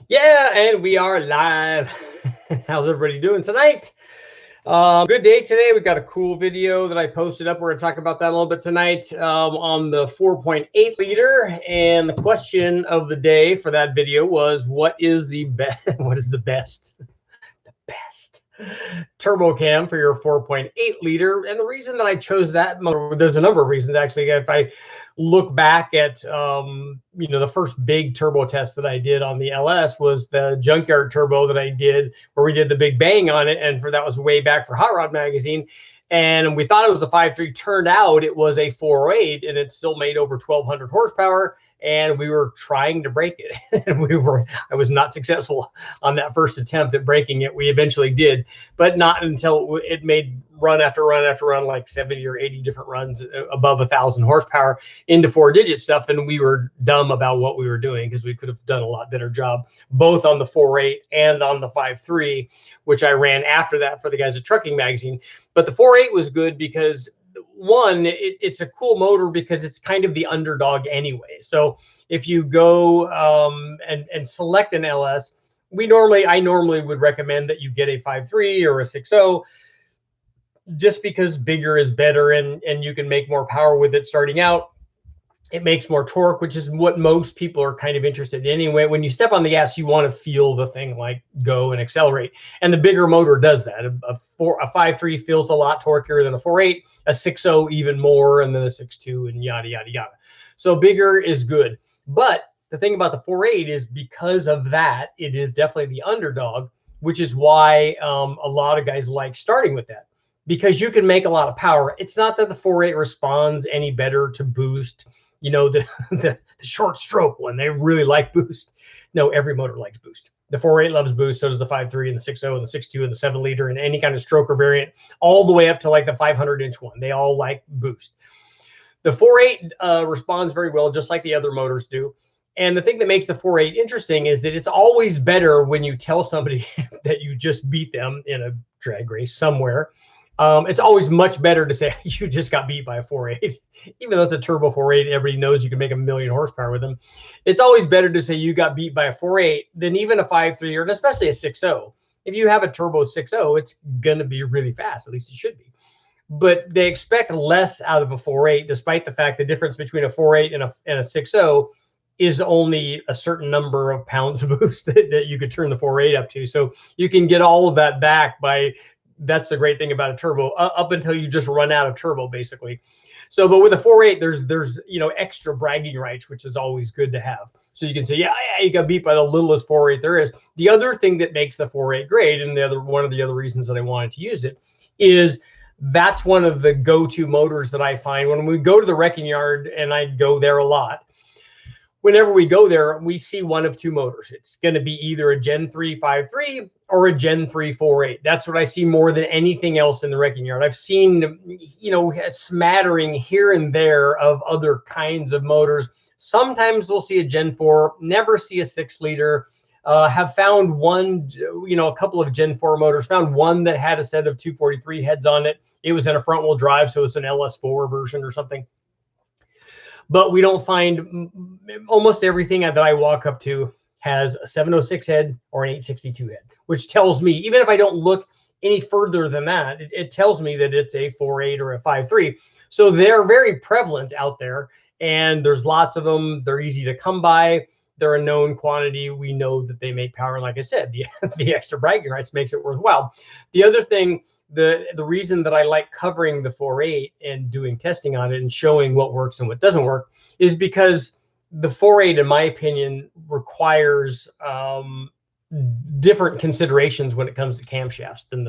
Yeah, and we are live. How's everybody doing tonight? Good day today. We got a cool video that I posted up. We're going to talk about that a little bit tonight on the 4.8 liter. And the question of the day for that video was, what is the best? What is the best? The best turbo cam for your 4.8 liter. And the reason that I chose that motor, there's a number of reasons actually. If I look back at the first big turbo test that I did on the LS was the Junkyard turbo that I did, where we did the big bang on it, and that was way back for Hot Rod Magazine. And we thought it was a 5.3. Turned out it was a 4.8, and it still made over 1,200 horsepower. And we were trying to break it, and I was not successful on that first attempt at breaking it. We eventually did, but not until it made run after run after run, like 70 or 80 different runs above 1,000 horsepower into 4-digit stuff. And we were dumb about what we were doing, because we could have done a lot better job both on the 4.8 and on the 5.3, which I ran after that for the guys at Trucking Magazine. But the 4.8 was good because, one, it's a cool motor because it's kind of the underdog anyway. So if you go and select an LS, I normally would recommend that you get a 5.3 or a 6.0, just because bigger is better, and you can make more power with it starting out. It makes more torque, which is what most people are kind of interested in anyway. When you step on the gas, you want to feel the thing like go and accelerate. And the bigger motor does that. A 5.3 feels a lot torquier than a 4.8, a 6.0 even more, and then a 6.2, and yada, yada, yada. So bigger is good. But the thing about the 4.8 is, because of that, it is definitely the underdog, which is why a lot of guys like starting with that, because you can make a lot of power. It's not that the 4.8 responds any better to boost, the short stroke one. They really like boost. No, every motor likes boost. The 4.8 loves boost. So does the 5.3 and the 6.0 and the 6.2 and the 7 liter and any kind of stroker variant, all the way up to like the 500-inch one. They all like boost. The 4.8 responds very well, just like the other motors do. And the thing that makes the 4.8 interesting is that it's always better when you tell somebody that you just beat them in a drag race somewhere. It's always much better to say you just got beat by a 4.8, even though it's a turbo 4.8. Everybody knows you can make 1,000,000 horsepower with them. It's always better to say you got beat by a 4.8 than even a 5.3, or especially a 6.0. If you have a turbo 6.0, it's going to be really fast. At least it should be. But they expect less out of a 4.8, despite the fact the difference between a 4.8 and a 6.0 is only a certain number of pounds of boost that you could turn the 4.8 up to. So you can get all of that back by. That's the great thing about a turbo, up until you just run out of turbo, basically. So, but with a 4.8, there's extra bragging rights, which is always good to have. So you can say, yeah, you got beat by the littlest 4.8 there is. The other thing that makes the 4.8 great, and one of the other reasons that I wanted to use it, is that's one of the go-to motors that I find when we go to the wrecking yard, and I go there a lot. Whenever we go there, we see one of two motors. It's going to be either a Gen 3 5.3 or a Gen 3 4.8. That's what I see more than anything else in the wrecking yard. I've seen, a smattering here and there of other kinds of motors. Sometimes we'll see a Gen 4, never see a 6 liter. Have found one, a couple of Gen 4 motors, found one that had a set of 243 heads on it. It was in a front wheel drive, so it's an LS4 version or something. But we don't find, almost everything that I walk up to has a 706 head or an 862 head, which tells me, even if I don't look any further than that, it tells me that it's a 4.8 or a 5.3. So they're very prevalent out there, and there's lots of them. They're easy to come by. They're a known quantity. We know that they make power. Like I said, the extra bragging rights makes it worthwhile. The other thing, the reason that I like covering the 4.8 and doing testing on it and showing what works and what doesn't work is because the 4.8, in my opinion, requires different considerations when it comes to camshafts than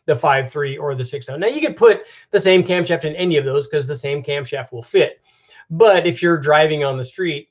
the 5.3 or the 6.0. Now, you could put the same camshaft in any of those because the same camshaft will fit. But if you're driving on the street,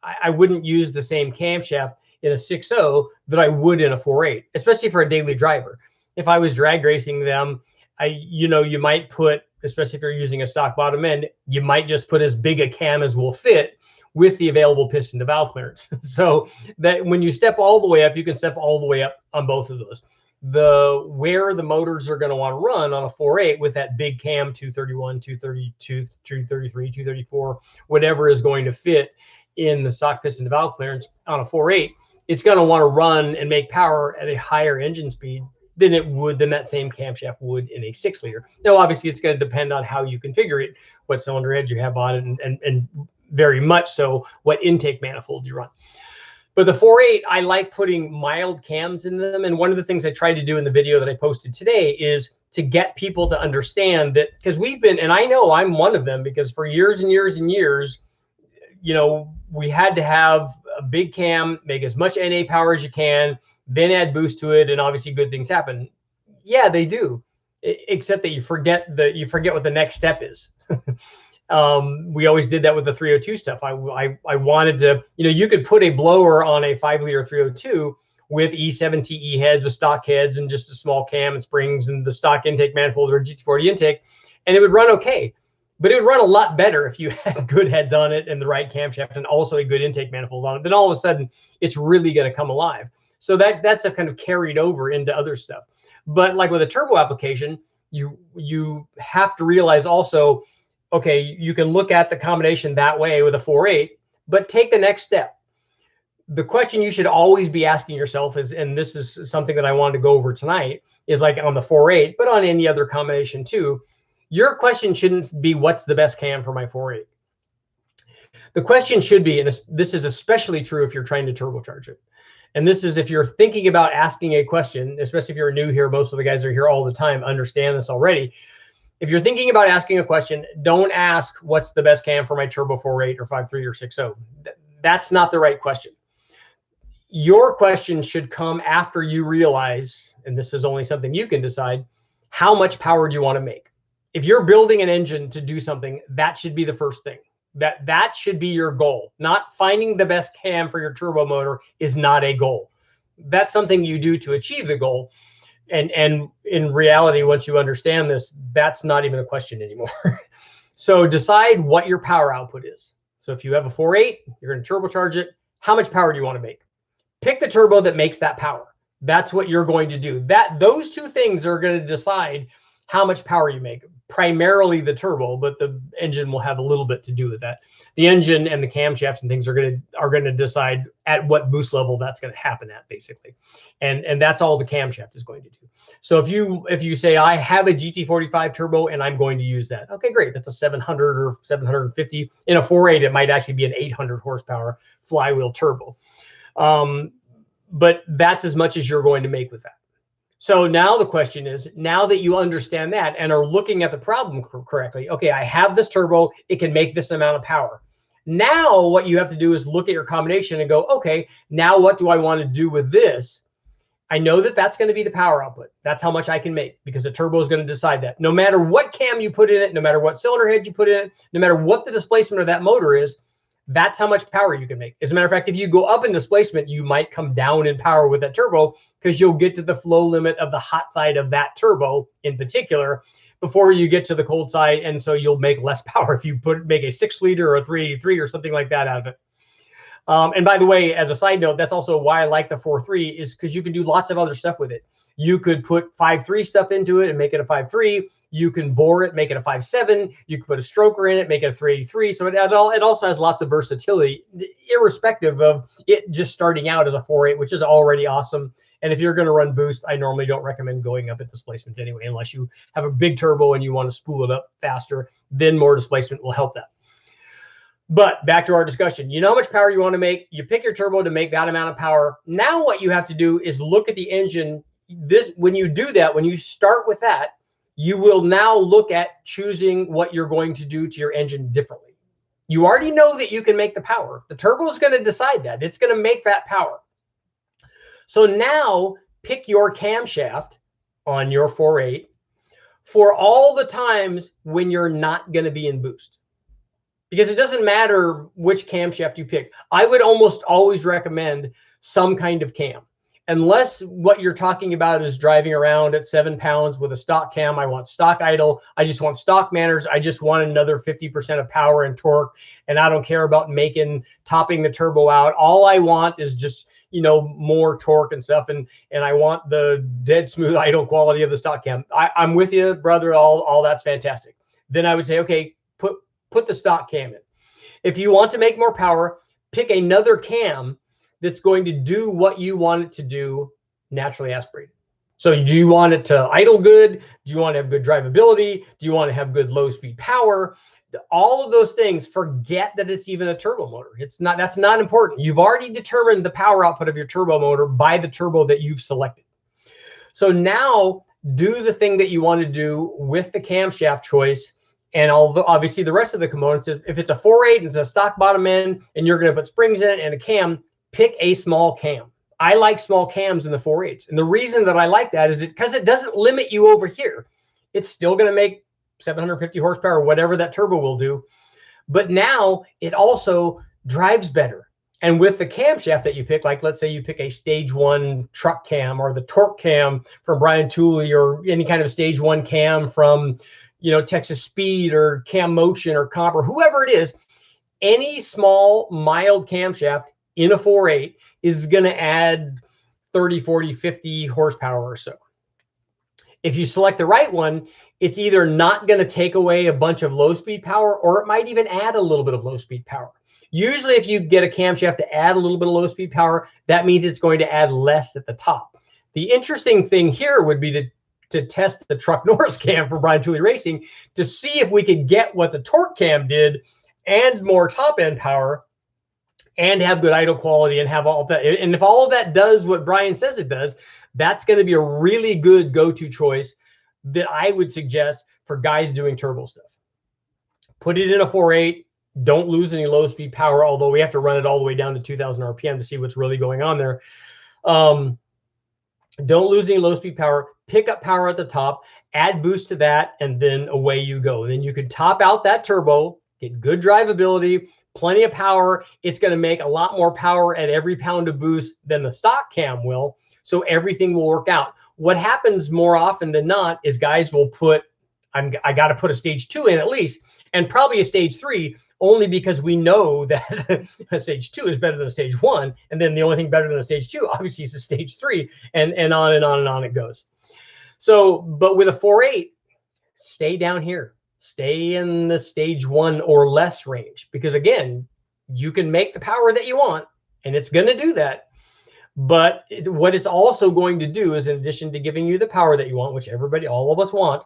I wouldn't use the same camshaft in a 6.0 that I would in a 4.8, especially for a daily driver. If I was drag racing them, you might put, especially if you're using a stock bottom end, you might just put as big a cam as will fit with the available piston to valve clearance. So that when you step all the way up, you can step all the way up on both of those. Where the motors are going to want to run on a 4.8 with that big cam, 231, 232, 233, 234, whatever is going to fit in the stock piston to valve clearance on a 4.8 it's going to want to run and make power at a higher engine speed than that same camshaft would in a 6-liter. Now, obviously, it's going to depend on how you configure it, what cylinder heads you have on it, and very much so what intake manifold you run. But the 4.8, I like putting mild cams in them. And one of the things I tried to do in the video that I posted today is to get people to understand that, because we've been, and I know I'm one of them, because for years and years and years, you know, we had to have a big cam, make as much NA power as you can, then add boost to it, and obviously good things happen. Yeah, they do, except that you forget what the next step is. We always did that with the 302 stuff. I wanted to, you know, you could put a blower on a 5-liter 302 with E7TE heads, with stock heads, and just a small cam and springs and the stock intake manifold or GT40 intake, and it would run okay. But it would run a lot better if you had good heads on it and the right camshaft and also a good intake manifold on it. Then all of a sudden, it's really going to come alive. So that's a kind of carried over into other stuff. But like with a turbo application, you have to realize also, okay, you can look at the combination that way with a 4.8, but take the next step. The question you should always be asking yourself is, and this is something that I wanted to go over tonight, is like on the 4.8, but on any other combination too, your question shouldn't be what's the best cam for my 4.8. The question should be, and this is especially true if you're trying to turbocharge it. And this is if you're thinking about asking a question, especially if you're new here, most of the guys are here all the time, understand this already. If you're thinking about asking a question, don't ask what's the best cam for my turbo 4.8 or 5.3 or 6.0. That's not the right question. Your question should come after you realize, and this is only something you can decide, how much power do you want to make? If you're building an engine to do something, that should be the first thing. That should be your goal. Not finding the best cam for your turbo motor is not a goal. That's something you do to achieve the goal. And in reality, once you understand this, that's not even a question anymore. So decide what your power output is. So if you have a 4.8, you're going to turbocharge it. How much power do you want to make? Pick the turbo that makes that power. That's what you're going to do. Those two things are going to decide how much power you make. Primarily the turbo, but the engine will have a little bit to do with that. The engine and the camshaft and things are going to decide at what boost level that's going to happen at, basically. And that's all the camshaft is going to do. So if you say I have a GT45 turbo and I'm going to use that, okay, great. That's a 700 or 750. In a 4.8, it might actually be an 800 horsepower flywheel turbo. But that's as much as you're going to make with that. So now the question is, now that you understand that and are looking at the problem correctly, okay, I have this turbo, it can make this amount of power. Now what you have to do is look at your combination and go, okay, now what do I want to do with this? I know that that's going to be the power output. That's how much I can make, because the turbo is going to decide that. No matter what cam you put in it, no matter what cylinder head you put in it, no matter what the displacement of that motor is, that's how much power you can make. As a matter of fact, if you go up in displacement, you might come down in power with that turbo, because you'll get to the flow limit of the hot side of that turbo in particular before you get to the cold side. And so you'll make less power if you make a 6-liter or a 383 or something like that out of it. And by the way, as a side note, that's also why I like the 4.3, is because you can do lots of other stuff with it. You could put 5.3 stuff into it and make it a 5.3. You can bore it, make it a 5.7. You can put a stroker in it, make it a 383. So it also has lots of versatility, irrespective of it just starting out as a 4.8, which is already awesome. And if you're going to run boost, I normally don't recommend going up at displacement anyway, unless you have a big turbo and you want to spool it up faster. Then more displacement will help that. But back to our discussion, you know how much power you want to make. You pick your turbo to make that amount of power. Now what you have to do is look at the engine. When you do that, when you start with that, you will now look at choosing what you're going to do to your engine differently. You already know that you can make the power. The turbo is going to decide that. It's going to make that power. So now pick your camshaft on your 4.8 for all the times when you're not going to be in boost. Because it doesn't matter which camshaft you pick. I would almost always recommend some kind of cam. Unless what you're talking about is driving around at 7 pounds with a stock cam. I want stock idle. I just want stock manners. I just want another 50% of power and torque. And I don't care about topping the turbo out. All I want is just, you know, more torque and stuff. And I want the dead smooth idle quality of the stock cam. I'm with you, brother. All that's fantastic. Then I would say, okay, put the stock cam in. If you want to make more power, pick another cam that's going to do what you want it to do naturally aspirated. So do you want it to idle good? Do you want to have good drivability? Do you want to have good low speed power? All of those things, forget that it's even a turbo motor. It's not, that's not important. You've already determined the power output of your turbo motor by the turbo that you've selected. So now do the thing that you want to do with the camshaft choice. And although obviously the rest of the components, if it's a 4.8 and it's a stock bottom end and you're going to put springs in it and a cam, pick a small cam. I like small cams in the 4.8s. And the reason that I like that is because it doesn't limit you over here. It's still going to make 750 horsepower, whatever that turbo will do. But now it also drives better. And with the camshaft that you pick, like let's say you pick a stage 1 truck cam or the torque cam from Brian Tooley or any kind of stage 1 cam from, you know, Texas Speed or Cam Motion or Comp or whoever it is, any small mild camshaft in a 4.8 is going to add 30, 40, 50 horsepower or so. If you select the right one, it's either not going to take away a bunch of low speed power, or it might even add a little bit of low speed power. Usually if you get a camshaft to add a little bit of low speed power, that means it's going to add less at the top. The interesting thing here would be to test the Truck Norris cam for Brian Tooley Racing to see if we could get what the torque cam did and more top end power and have good idle quality and have all of that. And if all of that does what Brian says it does, that's going to be a really good go-to choice that I would suggest for guys doing turbo stuff. Put it in a 4.8. Don't lose any low speed power, although we have to run it all the way down to 2000 RPM to see what's really going on there. Don't lose any low speed power. Pick up power at the top, add boost to that, and then away you go. And then you can top out that turbo, get good drivability, plenty of power. It's going to make a lot more power at every pound of boost than the stock cam will. So everything will work out. What happens more often than not is guys will put, I got to put a stage 2 in at least, and probably a stage 3, only because we know that a stage 2 is better than a stage 1. And then the only thing better than a stage 2, obviously, is a stage 3, and on and on and on it goes. So, but with a 4.8, stay down here. Stay in the stage 1 or less range, because again, you can make the power that you want, and it's going to do that. But what it's also going to do is, in addition to giving you the power that you want, which everybody, all of us want,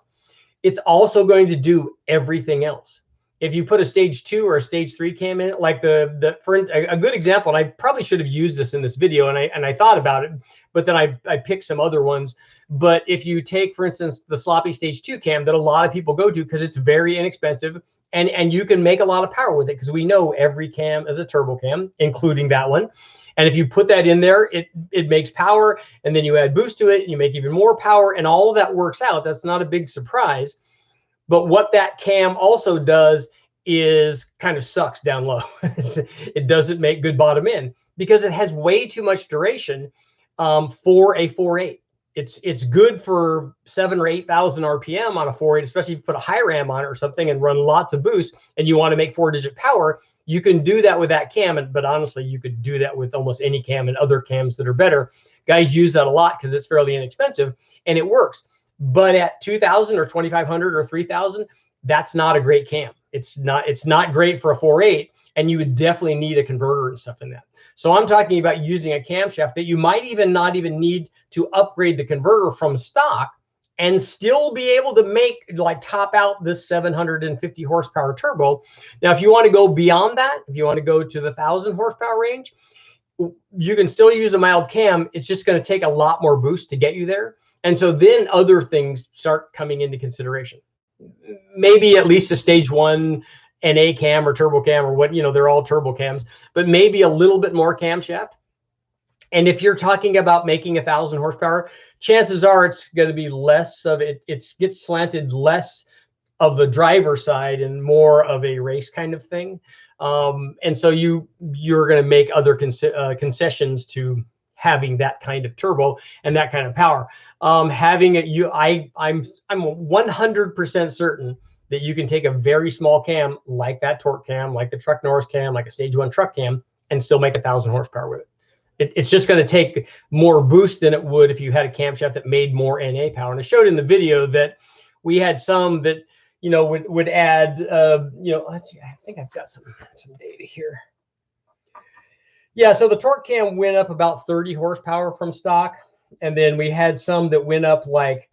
it's also going to do everything else. If you put a stage 2 or a stage 3 cam in it, like for a good example, and I probably should have used this in this video, and I thought about it, but then I picked some other ones. But if you take, for instance, the sloppy stage 2 cam that a lot of people go to because it's very inexpensive, and you can make a lot of power with it, because we know every cam is a turbo cam, including that one. And if you put that in there, it makes power, and then you add boost to it, and you make even more power, and all of that works out. That's not a big surprise. But what that cam also does is kind of sucks down low. It doesn't make good bottom end because it has way too much duration for a 4.8. It's good for 7,000 or 8,000 RPM on a 4.8, especially if you put a high ram on it or something and run lots of boost and you want to make 4-digit power. You can do that with that cam, but honestly, you could do that with almost any cam and other cams that are better. Guys use that a lot because it's fairly inexpensive and it works. But at 2,000 or 2,500 or 3,000, that's not a great cam. It's not great for a 4.8, and you would definitely need a converter and stuff in that. So I'm talking about using a camshaft that you might not even need to upgrade the converter from stock and still be able to make, like, top out this 750 horsepower turbo. Now, if you want to go beyond that, if you want to go to the 1,000 horsepower range, you can still use a mild cam. It's just going to take a lot more boost to get you there. And so then other things start coming into consideration. Maybe at least a stage 1 NA cam or turbo cam or what, they're all turbo cams, but maybe a little bit more camshaft. And if you're talking about making 1,000 horsepower, chances are it's going to be less of it. It gets slanted less of the driver side and more of a race kind of thing. And so you're going to make other concessions to having that kind of turbo and that kind of power. Having it, I'm 100% certain that you can take a very small cam like that torque cam, like the Truck Norris cam, like a stage 1 truck cam, and still make 1,000 horsepower with it. It's just going to take more boost than it would if you had a camshaft that made more NA power. And I showed in the video that we had some that, would add, let's see, I think I've got some data here. Yeah, so the torque cam went up about 30 horsepower from stock. And then we had some that went up like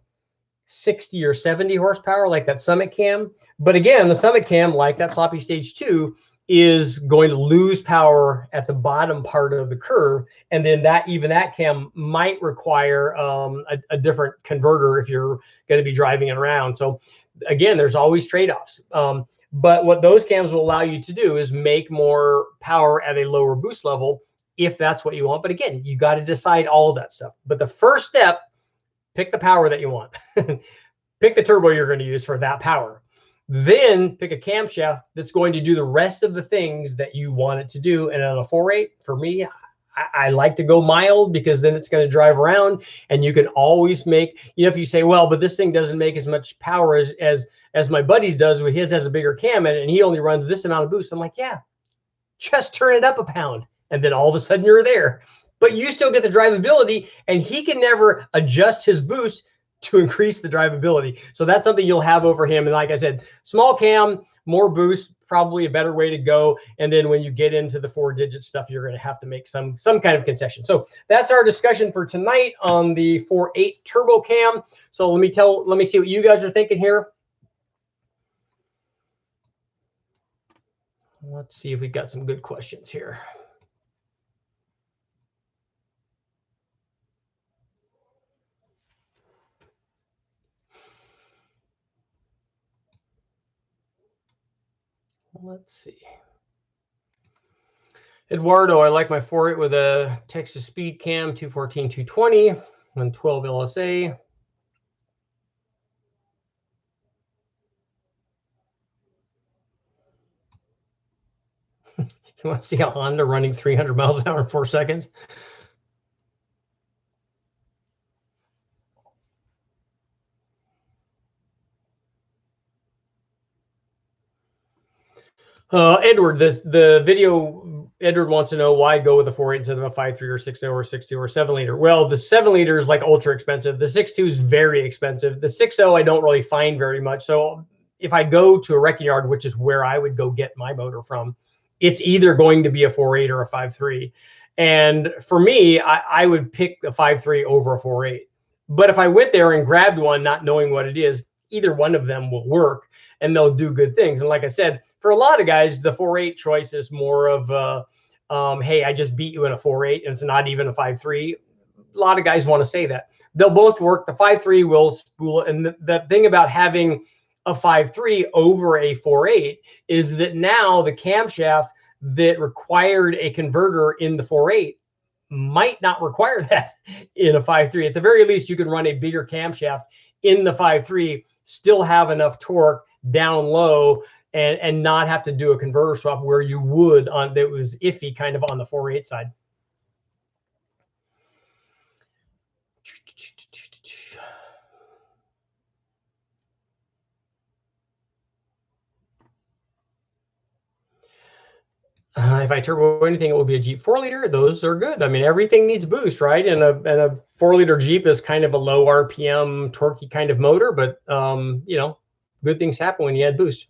60 or 70 horsepower, like that Summit cam. But again, the Summit cam, like that Sloppy Stage 2, is going to lose power at the bottom part of the curve. And then that cam might require a different converter if you're going to be driving it around. So again, there's always trade-offs. But what those cams will allow you to do is make more power at a lower boost level if that's what you want. But again, you got to decide all of that stuff. But the first step, pick the power that you want. Pick the turbo you're going to use for that power. Then pick a camshaft that's going to do the rest of the things that you want it to do. And on a 4.8, for me, I like to go mild because then it's going to drive around, and you can always make, if you say, well, but this thing doesn't make as much power as my buddy's does, with his has a bigger cam in it, and he only runs this amount of boost. I'm like, yeah, just turn it up a pound. And then all of a sudden you're there. But you still get the drivability, and he can never adjust his boost to increase the drivability. So that's something you'll have over him. And like I said, small cam, more boost, probably a better way to go. And then when you get into the 4-digit stuff, you're going to have to make some kind of concession. So that's our discussion for tonight on the 4.8 turbo cam. So let me see what you guys are thinking here. Let's see if we got some good questions here. Let's see. Eduardo, I like my 4.8 with a Texas Speed Cam 214, 220 and 12 LSA. You want to see a Honda running 300 miles an hour in 4 seconds? Edward, the video, Edward wants to know why go with a 4.8 instead of a 5.3 or 6.0 or 6.2 or 7 liter. Well, the 7 liter is like ultra expensive. The 6.2 is very expensive. The 6.0 I don't really find very much. So if I go to a wrecking yard, which is where I would go get my motor from, it's either going to be a 4.8 or a 5.3. And for me, I would pick the 5.3 over a 4.8. But if I went there and grabbed one, not knowing what it is, either one of them will work and they'll do good things. And like I said, for a lot of guys, the 4.8 choice is more of, hey, I just beat you in a 4.8 and it's not even a 5.3. A lot of guys want to say that. They'll both work. The 5.3 will spool it. And the thing about having a 5.3 over a 4.8 is that now the camshaft that required a converter in the 4.8 might not require that in a 5.3. At the very least, you can run a bigger camshaft in the 5.3, still have enough torque down low, and not have to do a converter swap where you would on that was iffy kind of on the 4.8 side. If I turbo anything, it will be a Jeep 4-liter. Those are good. I mean, everything needs boost, right? And a 4-liter Jeep is kind of a low RPM, torquey kind of motor, but you know, good things happen when you add boost.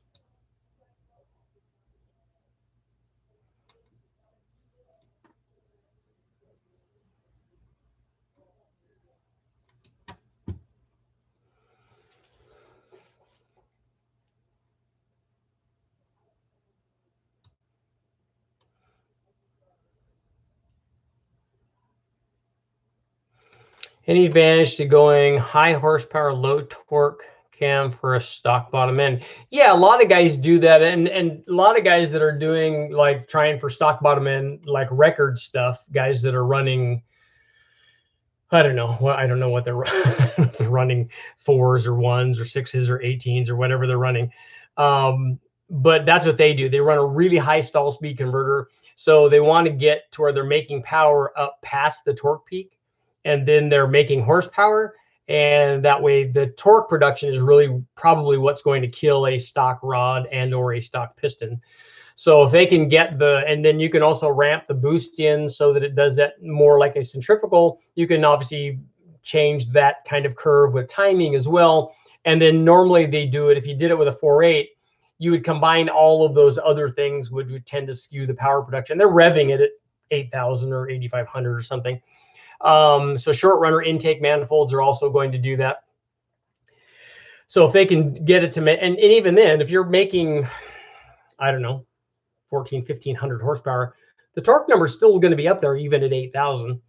Any advantage to going high horsepower, low torque cam for a stock bottom end? Yeah, a lot of guys do that, and a lot of guys that are doing like trying for stock bottom end, like record stuff, guys that are running, I don't know what they're they're running 4s or 1s or 6s or 18s or whatever they're running. But that's what they do. They run a really high stall speed converter. So they want to get to where they're making power up past the torque peak, and then they're making horsepower. And that way the torque production is really probably what's going to kill a stock rod and or a stock piston. So if they can get and then you can also ramp the boost in so that it does that more like a centrifugal. You can obviously change that kind of curve with timing as well. And then normally they do it, if you did it with a 4.8, you would combine all of those other things, which would tend to skew the power production. They're revving it at 8,000 or 8,500 or something. So short runner intake manifolds are also going to do that. So if they can get it to, and even then, if you're making, I don't know, 1,500 horsepower, the torque number is still going to be up there even at 8,000.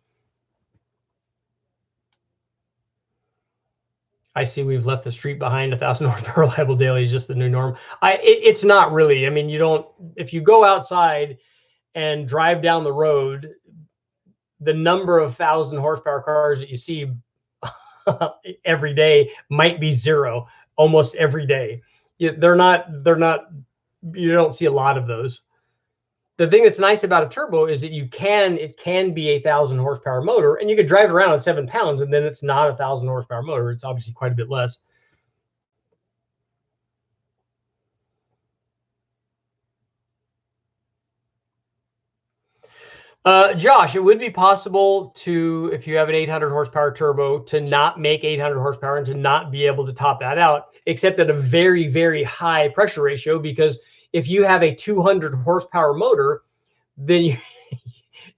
I see we've left the street behind. 1,000 horsepower reliable daily is just the new norm. It's not really. I mean, you don't, if you go outside and drive down the road, the number of 1,000 horsepower cars that you see every day might be zero almost every day. They're not, you don't see a lot of those. The thing that's nice about a turbo is that it can be a 1,000 horsepower motor, and you could drive around on 7 pounds, and then it's not a 1,000 horsepower motor. It's obviously quite a bit less. Josh, it would be possible to, if you have an 800 horsepower turbo, to not make 800 horsepower and to not be able to top that out, except at a very, very high pressure ratio, because if you have a 200 horsepower motor, then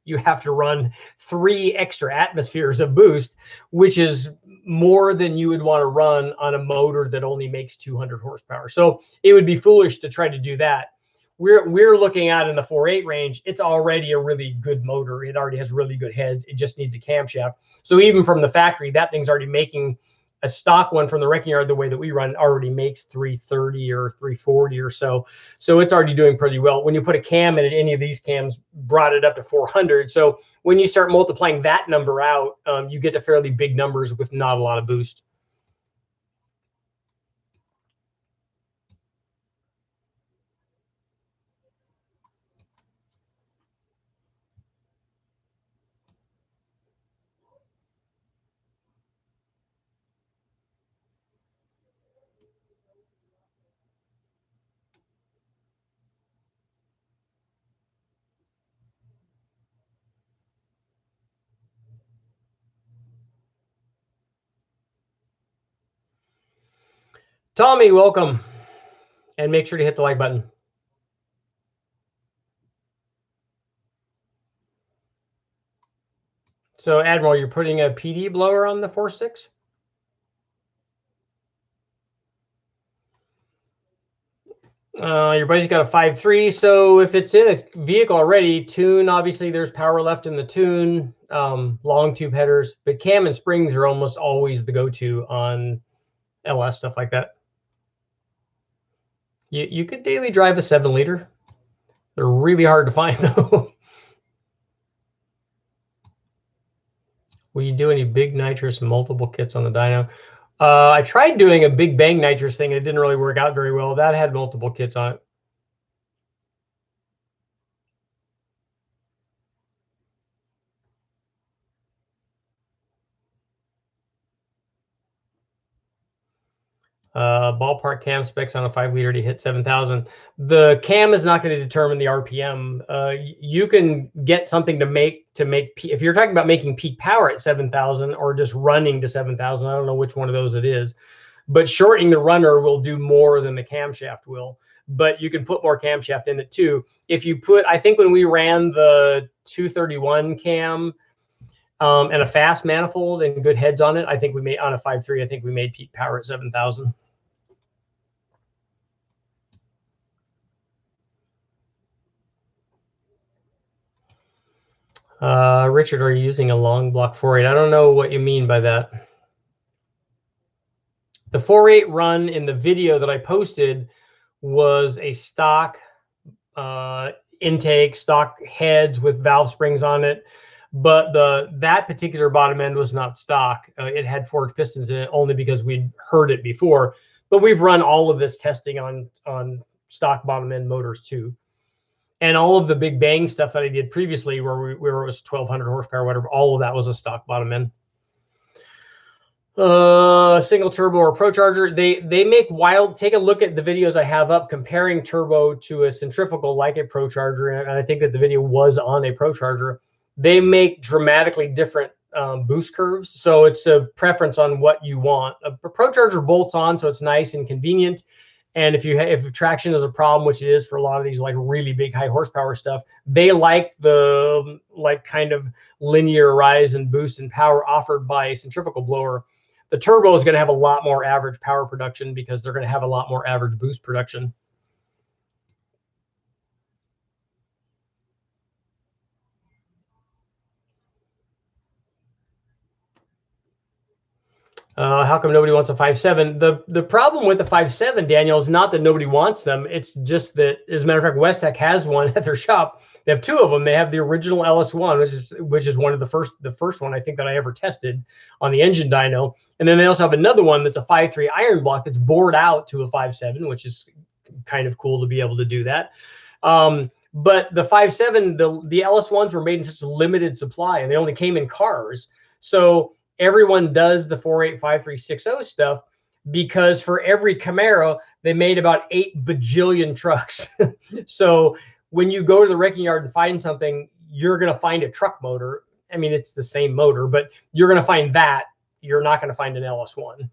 you have to run 3 extra atmospheres of boost, which is more than you would want to run on a motor that only makes 200 horsepower. So it would be foolish to try to do that. We're looking at in the 4.8 range, it's already a really good motor. It already has really good heads. It just needs a camshaft. So even from the factory, that thing's already making, a stock one from the wrecking yard, the way that we run, already makes 330 or 340 or so. So it's already doing pretty well. When you put a cam in it, any of these cams brought it up to 400. So when you start multiplying that number out, you get to fairly big numbers with not a lot of boost. Tommy, welcome. And make sure to hit the like button. So Admiral, you're putting a PD blower on the 4.6? Your buddy's got a 5.3. So if it's in a vehicle already, tune, obviously there's power left in the tune, long tube headers, but cam and springs are almost always the go-to on LS, stuff like that. You could daily drive a 7-liter. They're really hard to find though. Will you do any big nitrous multiple kits on the dyno? I tried doing a big bang nitrous thing. It didn't really work out very well. That had multiple kits on it. Ballpark cam specs on a 5-liter to hit 7,000. The cam is not going to determine the RPM. You can get something to make if you're talking about making peak power at 7,000 or just running to 7,000. I don't know which one of those it is, but shortening the runner will do more than the camshaft will. But you can put more camshaft in it too. If you put, I think when we ran the 231 cam and a fast manifold and good heads on it, I think we made on a 5.3. I think we made peak power at 7,000. Richard, are you using a long block 4.8? I don't know what you mean by that. The 4.8 run in the video that I posted was a stock intake, stock heads with valve springs on it, but that particular bottom end was not stock. It had forged pistons in it only because we'd heard it before. But we've run all of this testing on stock bottom end motors too. And all of the big bang stuff that I did previously, where it was 1,200 horsepower, whatever, all of that was a stock bottom end. Single turbo or pro charger. They make wild. Take a look at the videos I have up comparing turbo to a centrifugal like a pro charger, and I think that the video was on a pro charger. They make dramatically different boost curves, so it's a preference on what you want. A pro charger bolts on, so it's nice and convenient. And if traction is a problem, which it is for a lot of these like really big high horsepower stuff, they like the kind of linear rise and boost in power offered by a centrifugal blower. The turbo is going to have a lot more average power production because they're going to have a lot more average boost production. How come nobody wants a 5.7? The problem with the 5.7, Daniel, is not that nobody wants them. It's just that, as a matter of fact, Westech has one at their shop. They have two of them. They have the original LS1, which is one of the first one I think that I ever tested on the engine dyno, and then they also have another one that's a 5.3 iron block that's bored out to a 5.7, which is kind of cool to be able to do that. But the 5.7, the LS1s were made in such a limited supply, and they only came in cars. So everyone does the 4.8 5.360 stuff because for every Camaro, they made about 8 bajillion trucks. So when you go to the wrecking yard and find something, you're going to find a truck motor. I mean, it's the same motor, but you're going to find that. You're not going to find an LS1.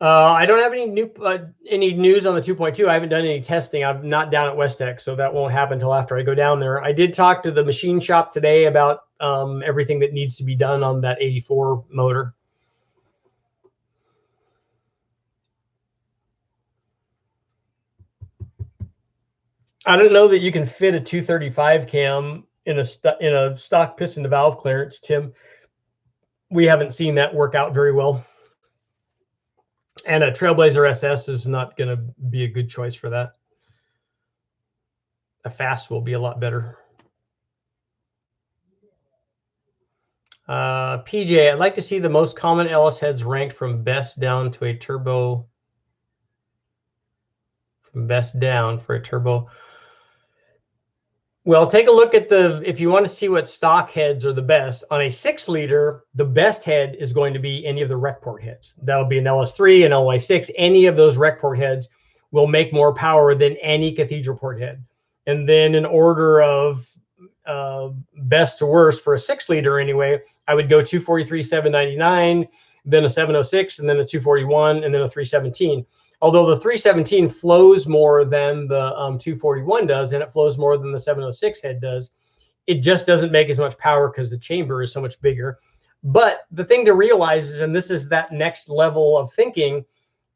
I don't have any news on the 2.2. I haven't done any testing. I'm not down at Westech, so that won't happen until after I go down there. I did talk to the machine shop today about everything that needs to be done on that 84 motor. I don't know that you can fit a 235 cam in a stock piston to valve clearance, Tim. We haven't seen that work out very well. And a Trailblazer SS is not going to be a good choice for that. A fast will be a lot better. PJ, I'd like to see the most common LS heads ranked from best down to a turbo. From best down for a turbo. Well, take a look at if you want to see what stock heads are the best, on a 6-liter, the best head is going to be any of the rec port heads. That'll be an LS3, an LY6. Any of those rec port heads will make more power than any cathedral port head. And then in order of best to worst for a 6-liter anyway, I would go 243 799, then a 706, and then a 241, and then a 317. Although the 317 flows more than the 241 does, and it flows more than the 706 head does, it just doesn't make as much power because the chamber is so much bigger. But the thing to realize is, and this is that next level of thinking,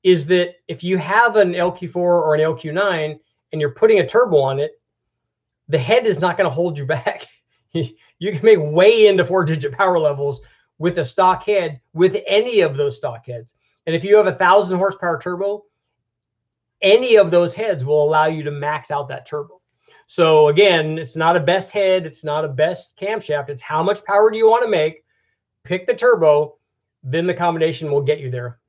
is that if you have an LQ4 or an LQ9 and you're putting a turbo on it, the head is not going to hold you back. You can make way into 4-digit power levels with a stock head, with any of those stock heads. And if you have a 1,000 horsepower turbo, any of those heads will allow you to max out that turbo. So again, it's not a best head. It's not a best camshaft. It's how much power do you want to make? Pick the turbo, then the combination will get you there.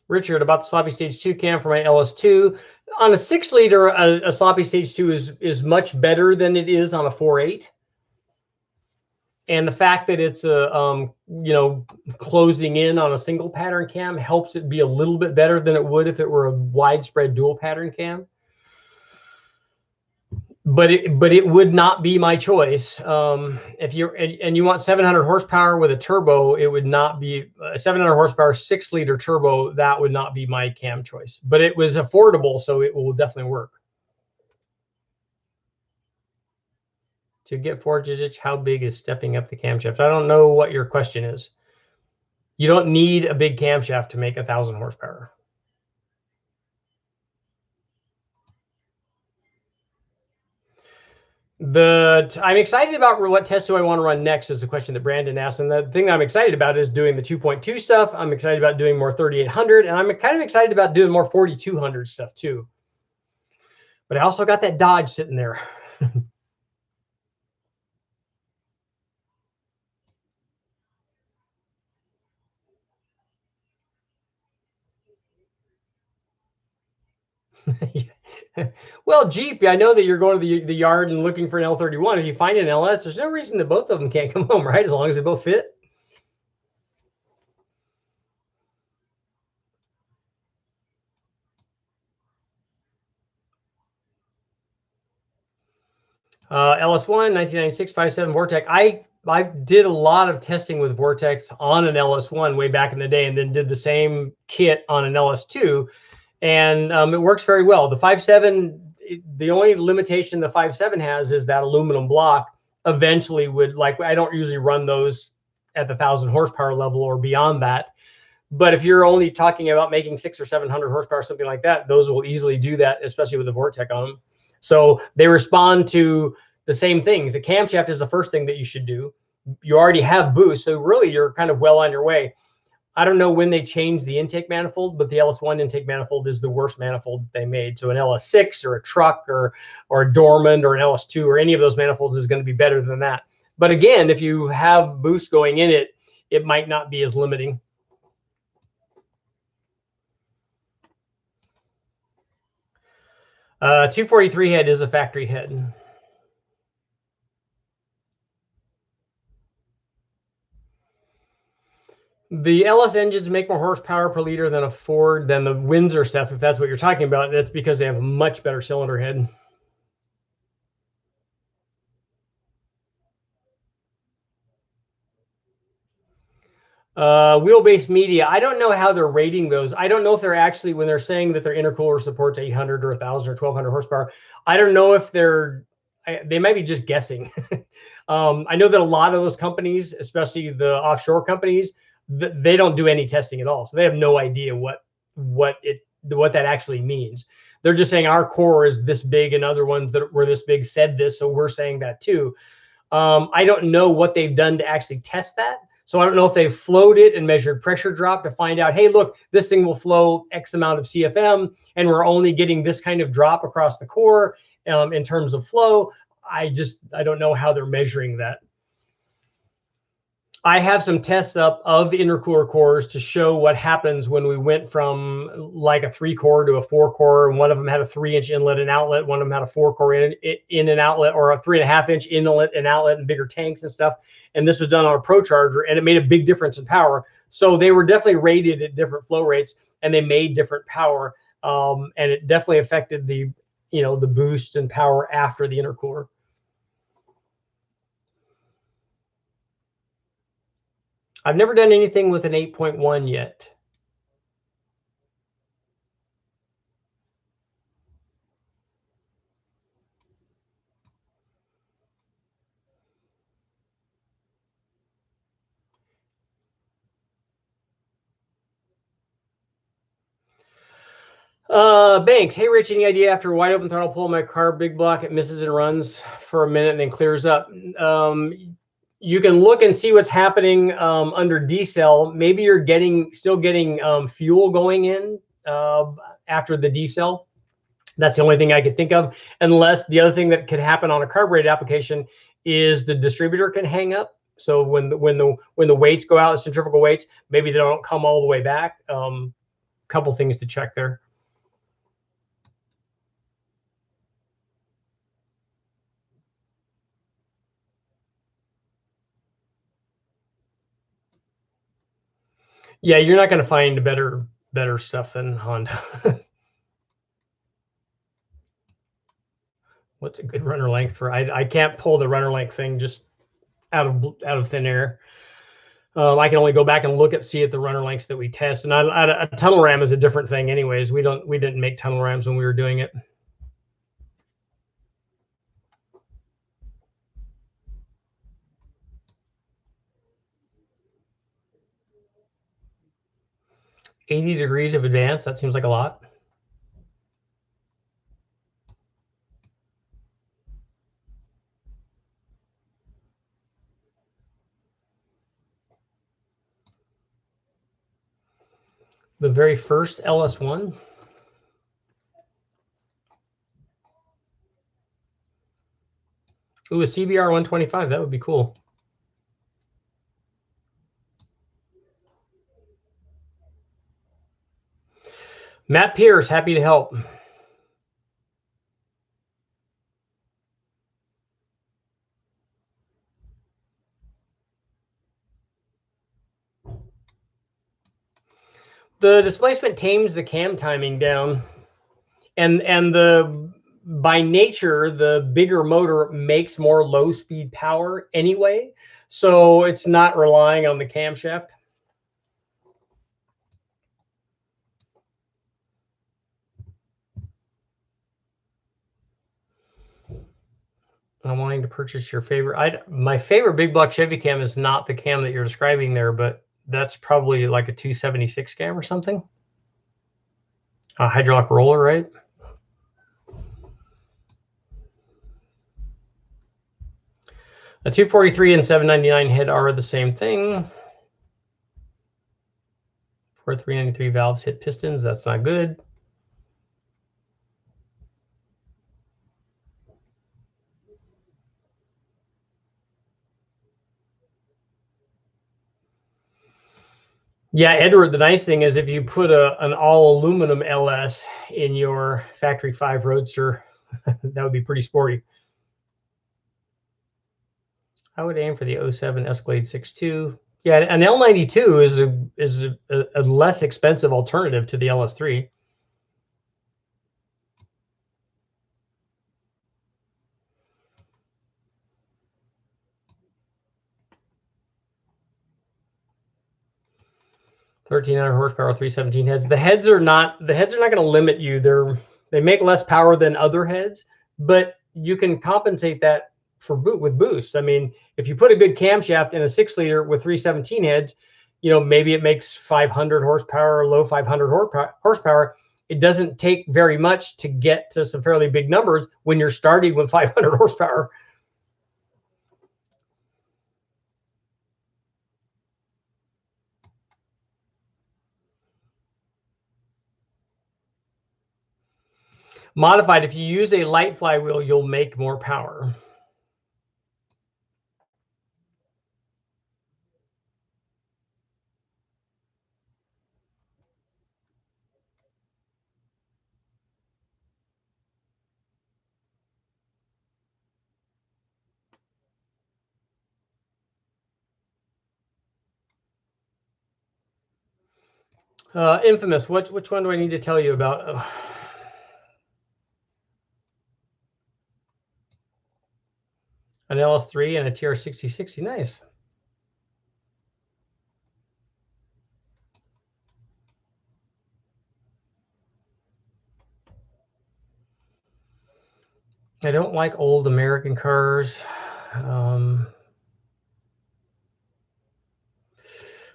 Richard, about the sloppy stage 2 cam for my LS2. On a 6-liter, a sloppy stage 2 is much better than it is on a 4.8. And the fact that it's closing in on a single pattern cam helps it be a little bit better than it would if it were a widespread dual pattern cam. But it would not be my choice. If you're and you want 700 horsepower with a turbo, it would not be a 700 horsepower 6-liter turbo. That would not be my cam choice. But it was affordable, so it will definitely work. To get 4 digits, how big is stepping up the camshaft? I don't know what your question is. You don't need a big camshaft to make 1,000 horsepower. I'm excited about what test do I want to run next is the question that Brandon asked. And the thing I'm excited about is doing the 2.2 stuff. I'm excited about doing more 3,800. And I'm kind of excited about doing more 4,200 stuff too. But I also got that Dodge sitting there. Well, Jeep, I know that you're going to the yard and looking for an L31. If you find an LS, there's no reason that both of them can't come home, right? As long as they both fit. LS1, 1996, 5.7 Vortex. I did a lot of testing with Vortex on an LS1 way back in the day, and then did the same kit on an LS2, and it works very well. The 5.7, the only limitation the 5.7 has is that aluminum block eventually would, like, I don't usually run those at the 1,000 horsepower level or beyond that. But if you're only talking about making 600 or 700 horsepower, something like that, those will easily do that, especially with the Vortex on them. So they respond to the same things. The camshaft is the first thing that you should do. You already have boost, so really you're kind of well on your way. I don't know when they changed the intake manifold, but the LS1 intake manifold is the worst manifold that they made. So an LS6 or a truck or a Dorman or an LS2 or any of those manifolds is going to be better than that. But again, if you have boost going in it, it might not be as limiting. 243 head is a factory head. The LS engines make more horsepower per liter than a Ford, than the Windsor stuff, if that's what you're talking about. That's because they have a much better cylinder head. Wheelbase media. I don't know how they're rating those. I don't know if they're actually, when they're saying that their intercooler supports 800 or 1,000 or 1,200 horsepower, I don't know if they might be just guessing. I know that a lot of those companies, especially the offshore companies, they don't do any testing at all. So they have no idea what that actually means. They're just saying our core is this big and other ones that were this big said this, so we're saying that too. I don't know what they've done to actually test that. So I don't know if they've flowed it and measured pressure drop to find out, hey, look, this thing will flow X amount of CFM, and we're only getting this kind of drop across the core in terms of flow. I don't know how they're measuring that. I have some tests up of intercooler cores to show what happens when we went from like a 3-core to a 4-core, and one of them had a 3-inch inlet and outlet. One of them had a 4-core in and outlet, or a 3.5-inch inlet and outlet, and bigger tanks and stuff. And this was done on a Pro Charger, and it made a big difference in power. So they were definitely rated at different flow rates, and they made different power. And it definitely affected the boost and power after the intercooler. I've never done anything with an 8.1 yet. Banks. Hey, Rich, any idea after wide open throttle pull my car big block, it misses and runs for a minute and then clears up? You can look and see what's happening under decel. Maybe you're still getting fuel going in after the decel. That's the only thing I could think of. Unless the other thing that could happen on a carbureted application is the distributor can hang up. So when the weights go out, the centrifugal weights, maybe they don't come all the way back. Couple things to check there. Yeah, you're not going to find better stuff than Honda. What's a good runner length for? I can't pull the runner length thing just out of thin air. I can only go back and see at the runner lengths that we test. And a tunnel ram is a different thing, anyways. We didn't make tunnel rams when we were doing it. $80 degrees of advance. That seems like a lot. The very first LS1. Ooh, a CBR 125. That would be cool. Matt Pierce, happy to help. The displacement tames the cam timing down, and the by nature, the bigger motor makes more low speed power anyway. So it's not relying on the camshaft. I'm wanting to purchase your favorite. My favorite big block Chevy cam is not the cam that you're describing there, but that's probably like a 276 cam or something. A hydraulic roller, right? A 243 and 799 head are the same thing. For 393 valves hit pistons, that's not good. Yeah, Edward, the nice thing is if you put an all aluminum LS in your factory 5 Roadster, that would be pretty sporty. I would aim for the 07 Escalade 6.2. Yeah, an L92 is a less expensive alternative to the LS3. $1,300 horsepower, 317 heads. The heads are not going to limit you. They make less power than other heads, but you can compensate that with boost. I mean, if you put a good camshaft in a 6-liter with 317 heads, you know, maybe it makes 500 horsepower or low 500 horsepower. It doesn't take very much to get to some fairly big numbers when you're starting with 500 horsepower. Modified, if you use a light flywheel, you'll make more power. Infamous, which one do I need to tell you about? An LS3 and a TR6060, nice. I don't like old American cars.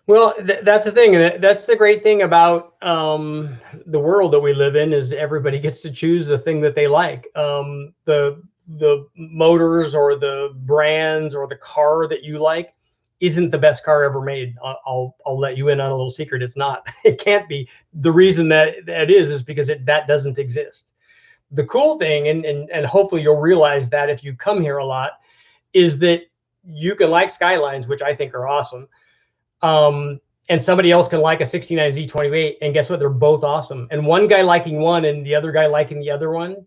Well, that's the thing. That's the great thing about the world that we live in is everybody gets to choose the thing that they like. The motors or the brands or the car that you like isn't the best car ever made. I'll let you in on a little secret. It's not. It can't be. The reason that is because that doesn't exist. The cool thing, and hopefully you'll realize that if you come here a lot, is that you can like Skylines, which I think are awesome. And somebody else can like a 69 Z28, and guess what? They're both awesome. And one guy liking one and the other guy liking the other one,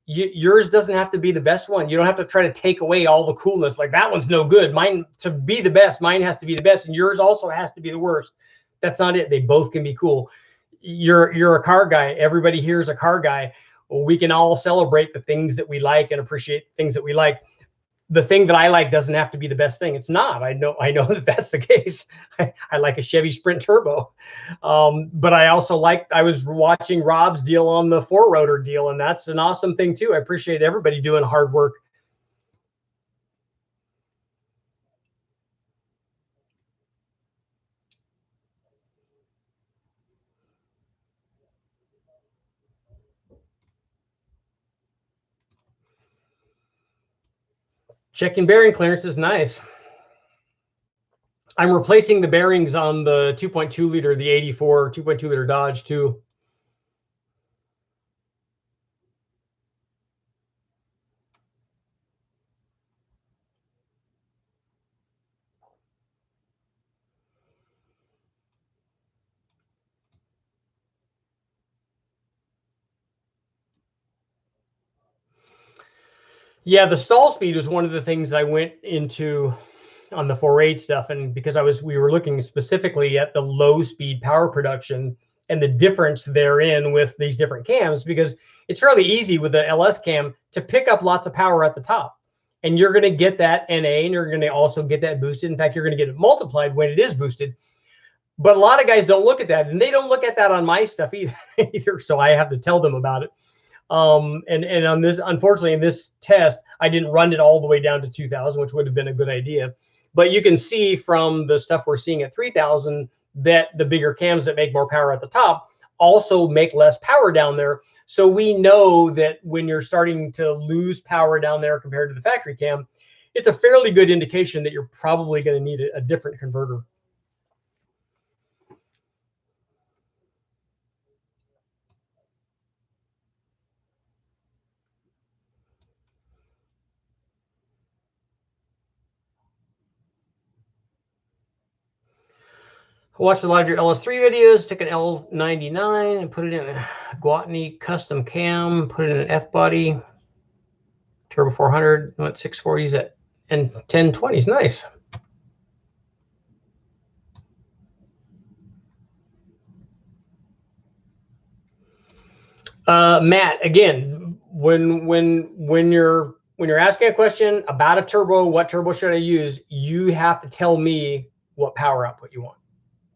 yours doesn't have to be the best one. You don't have to try to take away all the coolness. Like that one's no good. Mine, to be the best, mine has to be the best, and yours also has to be the worst. That's not it. They both can be cool. You're a car guy. Everybody here is a car guy. Well, we can all celebrate the things that we like and appreciate the things that we like. The thing that I like doesn't have to be the best thing. It's not. I know that that's the case. I like a Chevy Sprint Turbo, but I also I was watching Rob's deal on the 4-rotor deal, and that's an awesome thing too. I appreciate everybody doing hard work. Checking bearing clearance is nice. I'm replacing the bearings on the 2.2 liter, the 84 2.2 liter Dodge too. Yeah, the stall speed was one of the things I went into on the 4.8 stuff, and because we were looking specifically at the low speed power production, and the difference therein with these different cams, because it's fairly easy with the LS cam to pick up lots of power at the top. And you're going to get that NA, and you're going to also get that boosted. In fact, you're going to get it multiplied when it is boosted. But a lot of guys don't look at that, and they don't look at that on my stuff either. So I have to tell them about it. And on this, unfortunately, in this test, I didn't run it all the way down to 2,000, which would have been a good idea. But you can see from the stuff we're seeing at 3,000 that the bigger cams that make more power at the top also make less power down there. So we know that when you're starting to lose power down there compared to the factory cam, it's a fairly good indication that you're probably going to need a different converter. I watched a lot of your LS3 videos, took an L99 and put it in a Guatney custom cam, put it in an F-body, Turbo 400, went 640s at and 1020s. Nice. Matt, again, when you're asking a question about a turbo, what turbo should I use? You have to tell me what power output you want,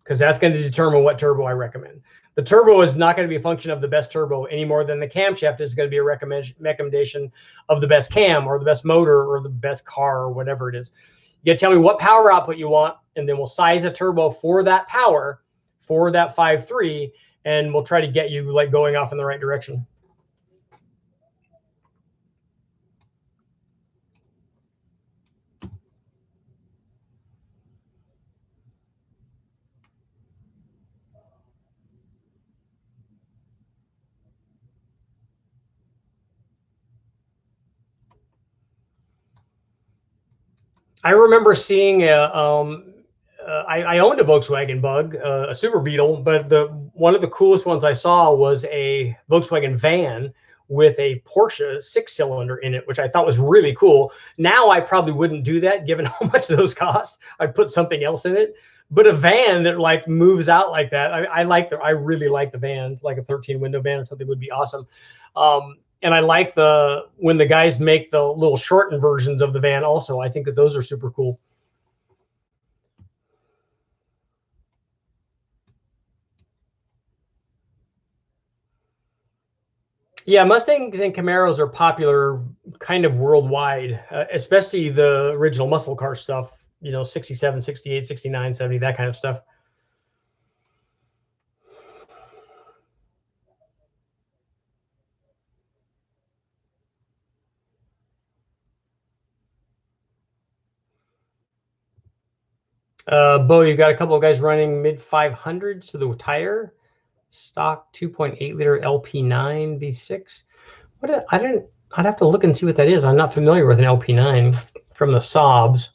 because that's going to determine what turbo I recommend. The turbo is not going to be a function of the best turbo any more than the camshaft is going to be a recommendation of the best cam or the best motor or the best car or whatever it is. You got to tell me what power output you want, and then we'll size a turbo for that power, for that 5.3, and we'll try to get you like going off in the right direction. I remember seeing I owned a Volkswagen Bug, a Super Beetle, but one of the coolest ones I saw was a Volkswagen van with a Porsche 6-cylinder in it, which I thought was really cool. Now I probably wouldn't do that given how much those cost. I'd put something else in it. But a van that like moves out like that, I really like the vans, like a 13-window van or something would be awesome. And I like when the guys make the little shortened versions of the van also. I think that those are super cool. Yeah, Mustangs and Camaros are popular kind of worldwide, especially the original muscle car stuff, 67, 68, 69, 70, that kind of stuff. Bo, you got a couple of guys running mid 500s to the tire, stock 2.8 liter LP9 V6. I'd have to look and see what that is. I'm not familiar with an LP9 from the Saabs.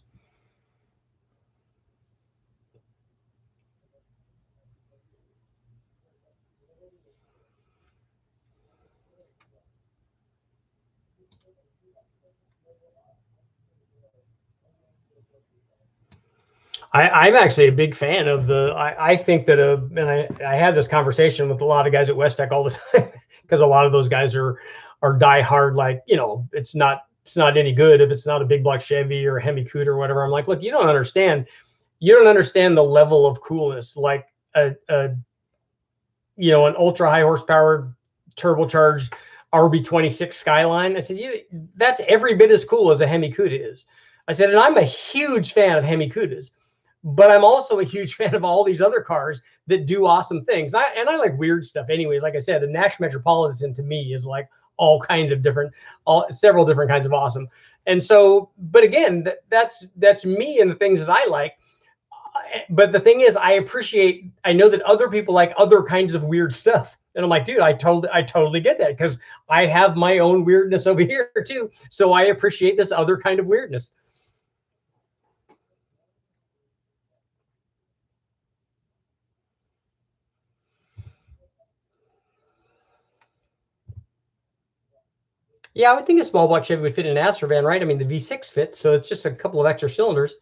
I'm actually a big fan of I think that and I had this conversation with a lot of guys at West Tech all the time, because a lot of those guys are diehard, like, it's not any good if it's not a big block Chevy or a Hemi Cuda or whatever. I'm like, look, you don't understand the level of coolness, like an ultra high horsepower turbocharged RB26 Skyline. I said, that's every bit as cool as a Hemi Cuda is. I said, and I'm a huge fan of Hemi Cudas, but I'm also a huge fan of all these other cars that do awesome things. And I like weird stuff anyways. Like I said, the Nash Metropolitan to me is like all kinds of several different kinds of awesome. And so, but again, that's me and the things that I like. But the thing is, I know that other people like other kinds of weird stuff. And I'm like, dude, I totally get that, because I have my own weirdness over here too. So I appreciate this other kind of weirdness. Yeah, I would think a small block Chevy would fit in an Astra van, right? I mean, the V6 fits, so it's just a couple of extra cylinders.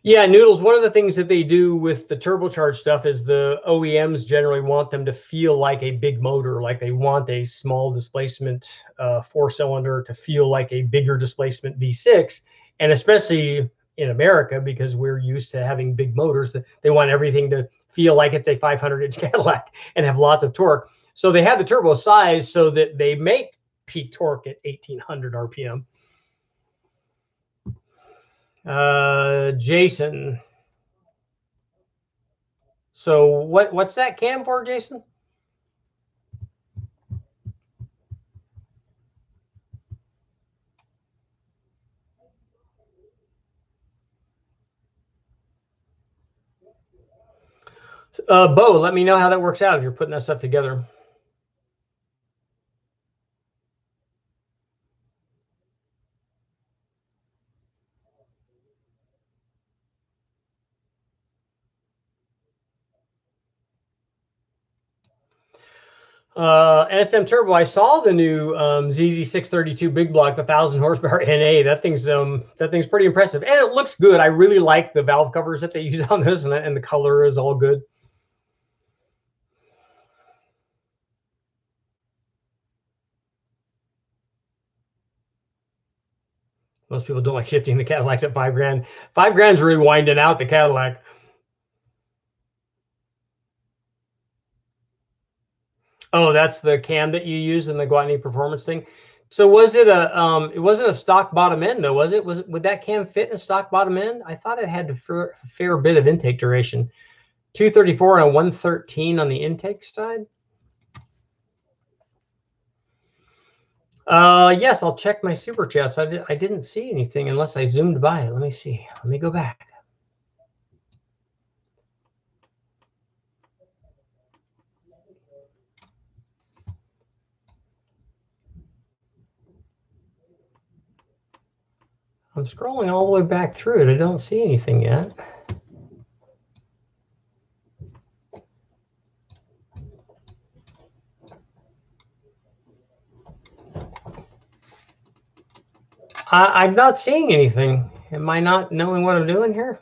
Yeah, Noodles, one of the things that they do with the turbocharged stuff is the OEMs generally want them to feel like a big motor, like they want a small displacement 4-cylinder to feel like a bigger displacement V6. And especially in America, because we're used to having big motors, they want everything to feel like it's a 500-inch Cadillac and have lots of torque. So they have the turbo size so that they make peak torque at 1800 RPM. Jason. So what's that cam for, Jason? Bo, let me know how that works out if you're putting that stuff together. NSM Turbo, I saw the new ZZ632 big block, the 1,000 horsepower NA. That thing's pretty impressive, and it looks good. I really like the valve covers that they use on this, and the color is all good. Most people don't like shifting the Cadillacs at $5 grand. $5 grand's really winding out the Cadillac. Oh, that's the cam that you use in the Guatney performance thing. So was it a it wasn't a stock bottom end though, was it? Would that cam fit in a stock bottom end? I thought it had a fair bit of intake duration. 234 and a 113 on the intake side. Yes, I'll check my super chats. I didn't see anything unless I zoomed by it. Let me see. Let me go back. I'm scrolling all the way back through it. I don't see anything yet. I'm not seeing anything. Am I not knowing what I'm doing here?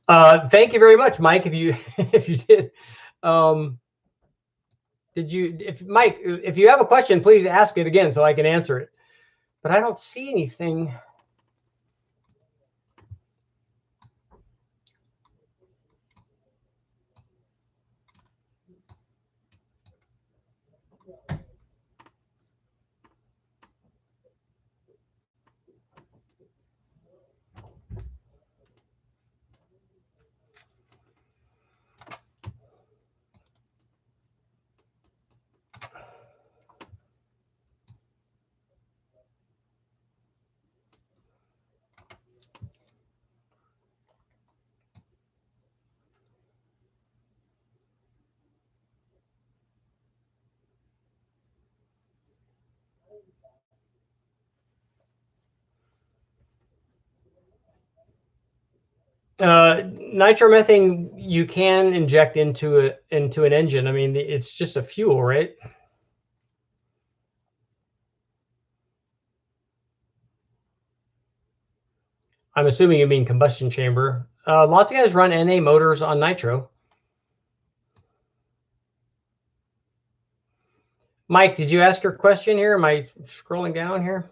Thank you very much, Mike. If you if you did, Mike, if you have a question, please ask it again so I can answer it. But I don't see anything. Nitromethane you can inject into an engine. I mean, it's just a fuel, right? I'm assuming you mean combustion chamber. Lots of guys run NA motors on nitro. Mike, did you ask your question here? Am I scrolling down here?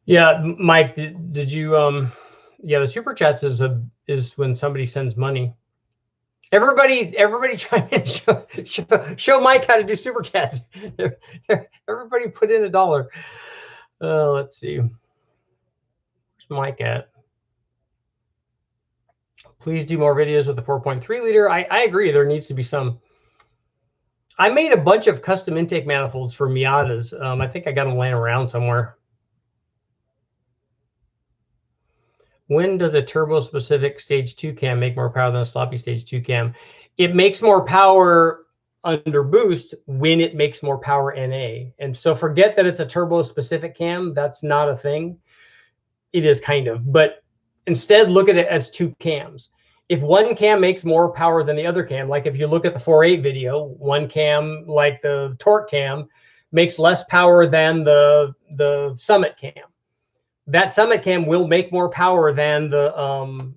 Yeah, Mike, did you yeah, the super chats is when somebody sends money. Everybody try and show Mike how to do super chats. Everybody put in $1. Let's see. Where's Mike at? Please do more videos with the 4.3 liter. I agree. There needs to be some. I made a bunch of custom intake manifolds for Miatas. I think I got them laying around somewhere. When does a turbo-specific stage 2 cam make more power than a sloppy stage 2 cam? It makes more power under boost when it makes more power NA. And so forget that it's a turbo-specific cam. That's not a thing. It is kind of, but instead look at it as two cams. If one cam makes more power than the other cam, like if you look at the 4.8 video, one cam, like the torque cam, makes less power than the Summit cam. That Summit cam will make more power than the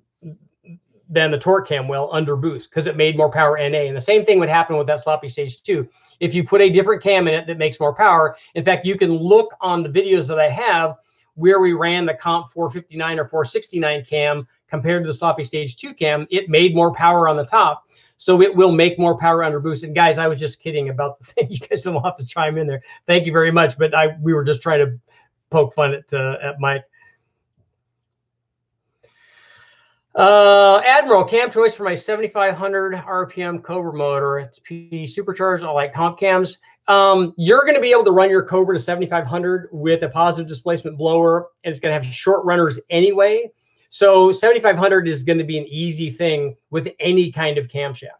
torque cam will under boost because it made more power NA. And the same thing would happen with that sloppy stage 2. If you put a different cam in it that makes more power, in fact, you can look on the videos that I have where we ran the comp 459 or 469 cam compared to the sloppy stage 2 cam, it made more power on the top. So it will make more power under boost. And guys, I was just kidding about the thing. You guys don't have to chime in there. Thank you very much. But we were just trying to poke fun at Mike. Admiral, cam choice for my 7,500 RPM Cobra motor. It's PD supercharged. I like comp cams. You're going to be able to run your Cobra to 7,500 with a positive displacement blower, and it's going to have short runners anyway. So 7,500 is going to be an easy thing with any kind of camshaft.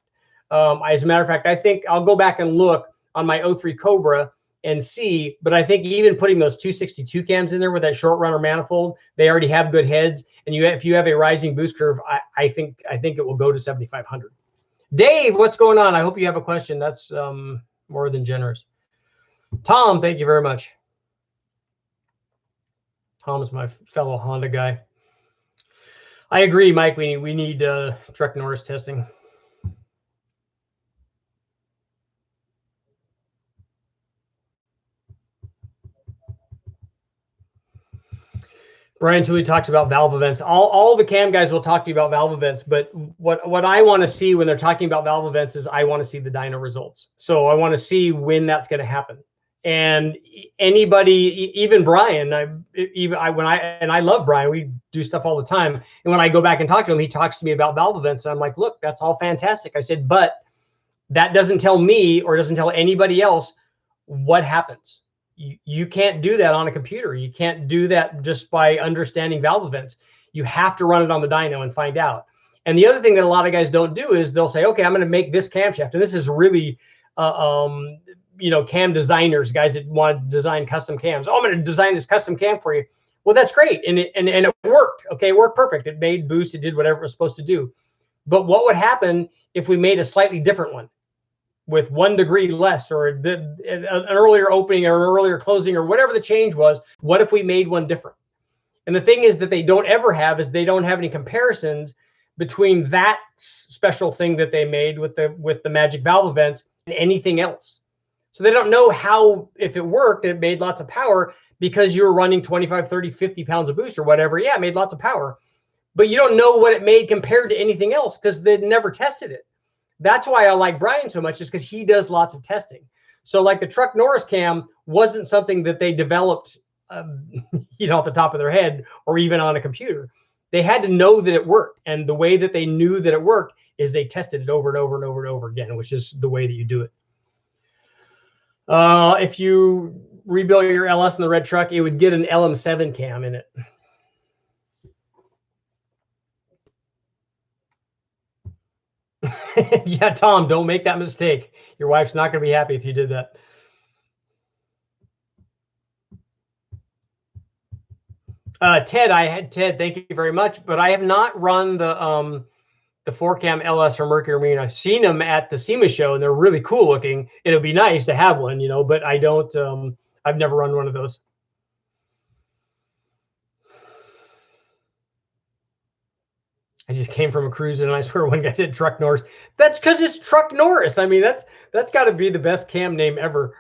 As a matter of fact, I think I'll go back and look on my 03 Cobra and see, but I think even putting those 262 cams in there with that short runner manifold, they already have good heads. And if you have a rising boost curve, I think it will go to 7,500. Dave, what's going on? I hope you have a question. That's more than generous. Tom, thank you very much. Tom is my fellow Honda guy. I agree, Mike. We need Truck Norris testing. Brian Tooley talks about valve events. All the cam guys will talk to you about valve events, but what I want to see when they're talking about valve events is I want to see the dyno results. So I want to see when that's going to happen. And anybody, even Brian, I love Brian. We do stuff all the time. And when I go back and talk to him, he talks to me about valve events. And I'm like, look, that's all fantastic. I said, but that doesn't tell me or doesn't tell anybody else what happens. You can't do that on a computer. You can't do that just by understanding valve events. You have to run it on the dyno and find out. And the other thing that a lot of guys don't do is they'll say, okay, I'm going to make this camshaft. And this is really, cam designers, guys that want to design custom cams. Oh, I'm going to design this custom cam for you. Well, that's great. And it worked. Okay, it worked perfect. It made boost. It did whatever it was supposed to do. But what would happen if we made a slightly different one? With 1 degree less, or an earlier opening or an earlier closing, or whatever the change was, what if we made one different? And the thing is that they don't ever have is they don't have any comparisons between that special thing that they made with the magic valve events and anything else. So they don't know how, if it worked, it made lots of power because you were running 25, 30, 50 pounds of boost or whatever. Yeah, it made lots of power. But you don't know what it made compared to anything else because they'd never tested it. That's why I like Brian so much, is because he does lots of testing. So like the Truck Norris cam wasn't something that they developed, off the top of their head or even on a computer. They had to know that it worked. And the way that they knew that it worked is they tested it over and over and over and over again, which is the way that you do it. If you rebuild your LS in the red truck, it would get an LM7 cam in it. Yeah, Tom, don't make that mistake. Your wife's not going to be happy if you did that. Ted, thank you very much. But I have not run the 4-cam LS or Mercury Marine. I've seen them at the SEMA show, and they're really cool looking. It'll be nice to have one, but I don't. I've never run one of those. I just came from a cruise, and I swear one guy did Truck Norris. That's because it's Truck Norris. I mean, that's got to be the best cam name ever.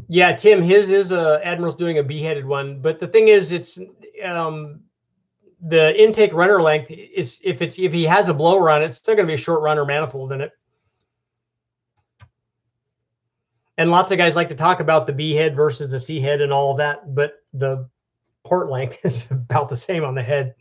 Yeah, Tim, his is Admiral's doing a beheaded one, but the thing is, it's the intake runner length is if he has a blower on it, it's still going to be a short runner manifold in it. And lots of guys like to talk about the B head versus the C head and all of that, but the port length is about the same on the head.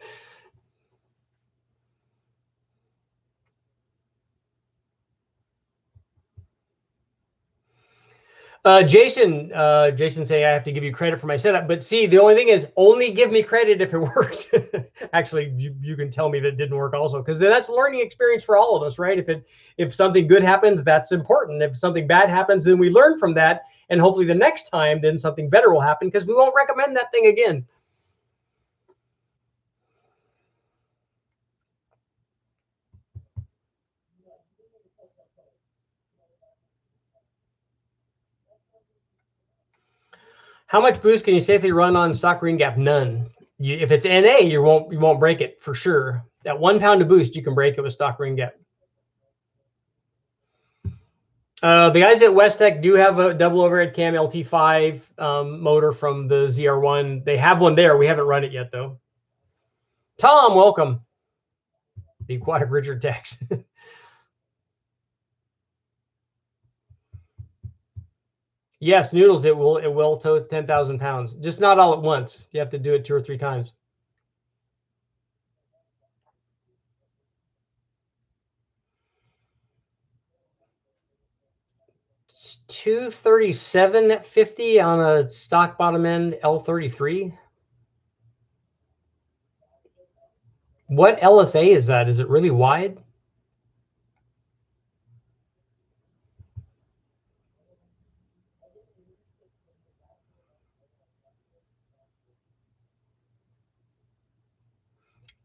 Jason saying I have to give you credit for my setup, but see, the only thing is only give me credit if it works. Actually, you can tell me that it didn't work also, because that's a learning experience for all of us, right? If something good happens, that's important. If something bad happens, then we learn from that, and hopefully the next time, then something better will happen, because we won't recommend that thing again. How much boost can you safely run on stock ring gap? None. If it's NA, you won't break it for sure. At 1 pound of boost, you can break it with stock ring gap. The guys at Westech do have a double overhead cam LT5 motor from the ZR1. They have one there. We haven't run it yet, though. Tom, welcome. The Aquatic Richard Tex. Yes, Noodles, it will tow 10,000 pounds. Just not all at once. You have to do it 2 or 3 times. 237 at 50 on a stock bottom end L33. What LSA is that? Is it really wide?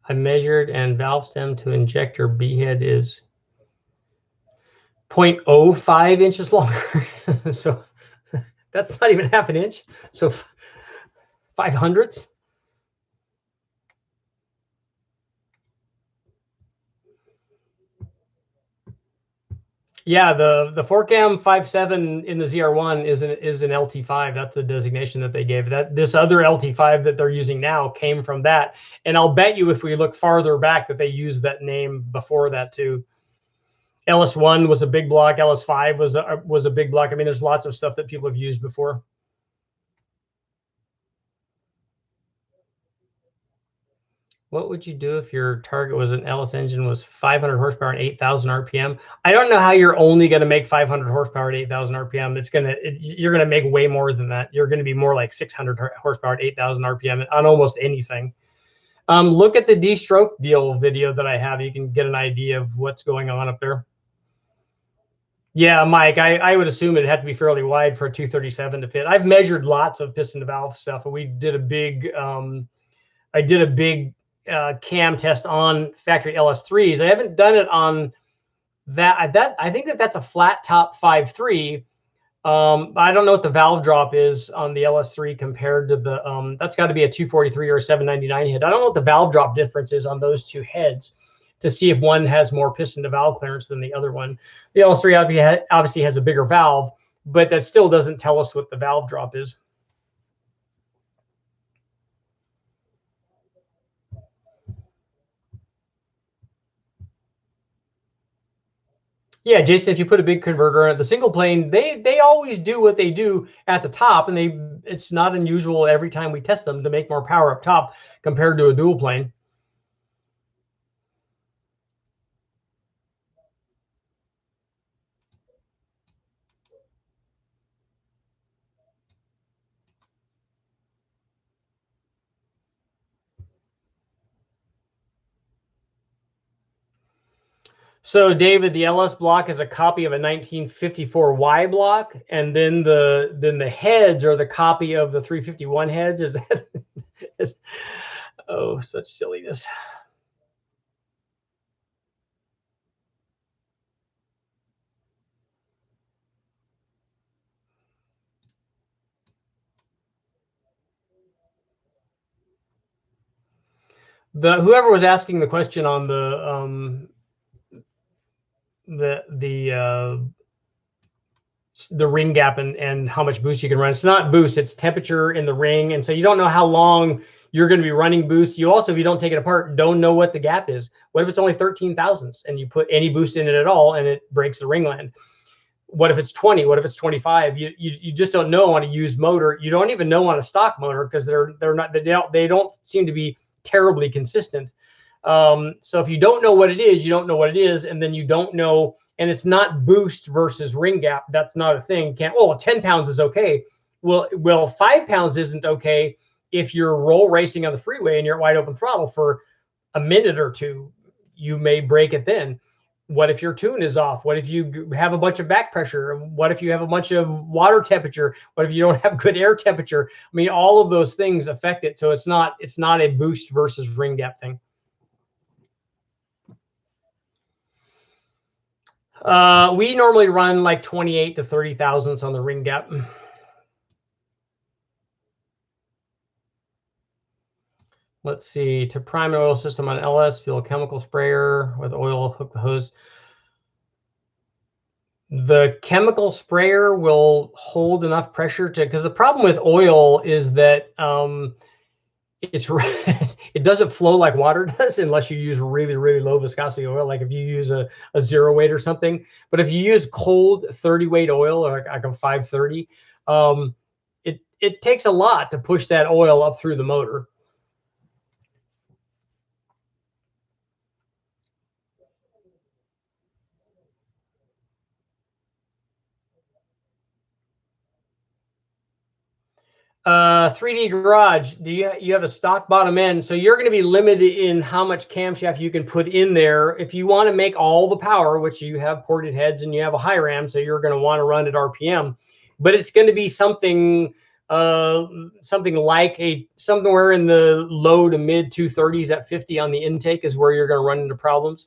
I measured, and valve stem to injector behead is 0.05 inches longer. So that's not even half an inch. So 5/100ths. Yeah, the 4Cam 5.7 in the ZR1 is an LT5. That's the designation that they gave. That this other LT5 that they're using now came from that. And I'll bet you if we look farther back that they used that name before that too. LS1 was a big block. LS5 was a big block. I mean, there's lots of stuff that people have used before. What would you do if your target was an LS engine was 500 horsepower and 8,000 RPM? I don't know how you're only going to make 500 horsepower at 8,000 RPM. You're going to make way more than that. You're going to be more like 600 horsepower at 8,000 RPM on almost anything. Look at the D-stroke deal video that I have. You can get an idea of what's going on up there. Yeah, Mike, I would assume it'd have to be fairly wide for a 237 to fit. I've measured lots of piston to valve stuff, and we did a big, I did a big cam test on factory LS3s. I haven't done it on that. I think that's a flat top 5.3. I don't know what the valve drop is on the LS3 compared to the, that's got to be a 243 or a 799 head. I don't know what the valve drop difference is on those two heads to see if one has more piston to valve clearance than the other one. The LS3 obviously has a bigger valve, but that still doesn't tell us what the valve drop is. Yeah, Jason, if you put a big converter on the single plane, they always do what they do at the top, and it's not unusual every time we test them to make more power up top compared to a dual plane. So, David, the LS block is a copy of a 1954 Y block, and then the heads are the copy of the 351 heads. Is that? Oh, such silliness. Whoever was asking the question on the ring gap and how much boost you can run. It's not boost, it's temperature in the ring. And so you don't know how long you're going to be running boost. You also, if you don't take it apart, don't know what the gap is. What if it's only 13 thousandths and you put any boost in it at all and it breaks the ringland? What if it's 20? What if it's 25? You just don't know on a used motor. You don't even know on a stock motor because they don't seem to be terribly consistent. So if you don't know what it is, you don't know what it is, and then you don't know And it's not boost versus ring gap. That's not a thing. Can't, oh, 10 pounds is okay. Well, 5 pounds isn't okay if you're roll racing on the freeway and you're at wide open throttle for a minute or two. You may break it then. What if your tune is off? What if you have a bunch of back pressure? What if you have a bunch of water temperature? What if you don't have good air temperature? I mean, all of those things affect it. So it's not a boost versus ring gap thing. We normally run like 28 to 30 thousandths on the ring gap. Let's see, to prime an oil system on LS, fuel a chemical sprayer with oil, hook the hose. The chemical sprayer will hold enough pressure to, because the problem with oil is that it doesn't flow like water does unless you use really, really low viscosity oil, like if you use a 0 weight or something. But if you use cold 30 weight oil, or like a 530, it takes a lot to push that oil up through the motor. Uh, 3D Garage, do you have a stock bottom end? So you're going to be limited in how much camshaft you can put in there. If you want to make all the power, which you have ported heads and you have a high ram, so you're going to want to run at RPM, but it's going to be something like somewhere in the low to mid 230s at 50 on the intake is where you're going to run into problems.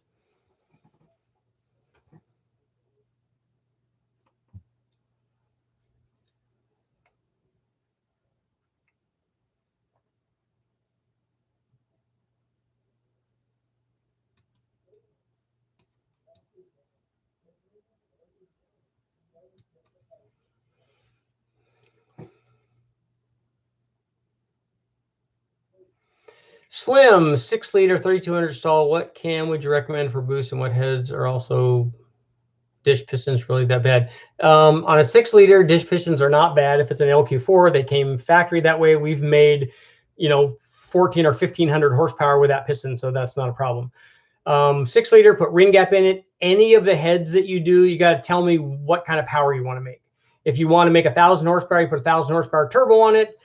Slim, 6 liter, 3200 stall. What cam would you recommend for boost, and what heads are also dish pistons really that bad? On a 6 liter, dish pistons are not bad. If it's an LQ4, they came factory that way. We've made, 14 or 1500 horsepower with that piston, so that's not a problem. 6 liter, put ring gap in it. Any of the heads that you do, you got to tell me what kind of power you want to make. If you want to make 1,000 horsepower, you put 1,000 horsepower turbo on it.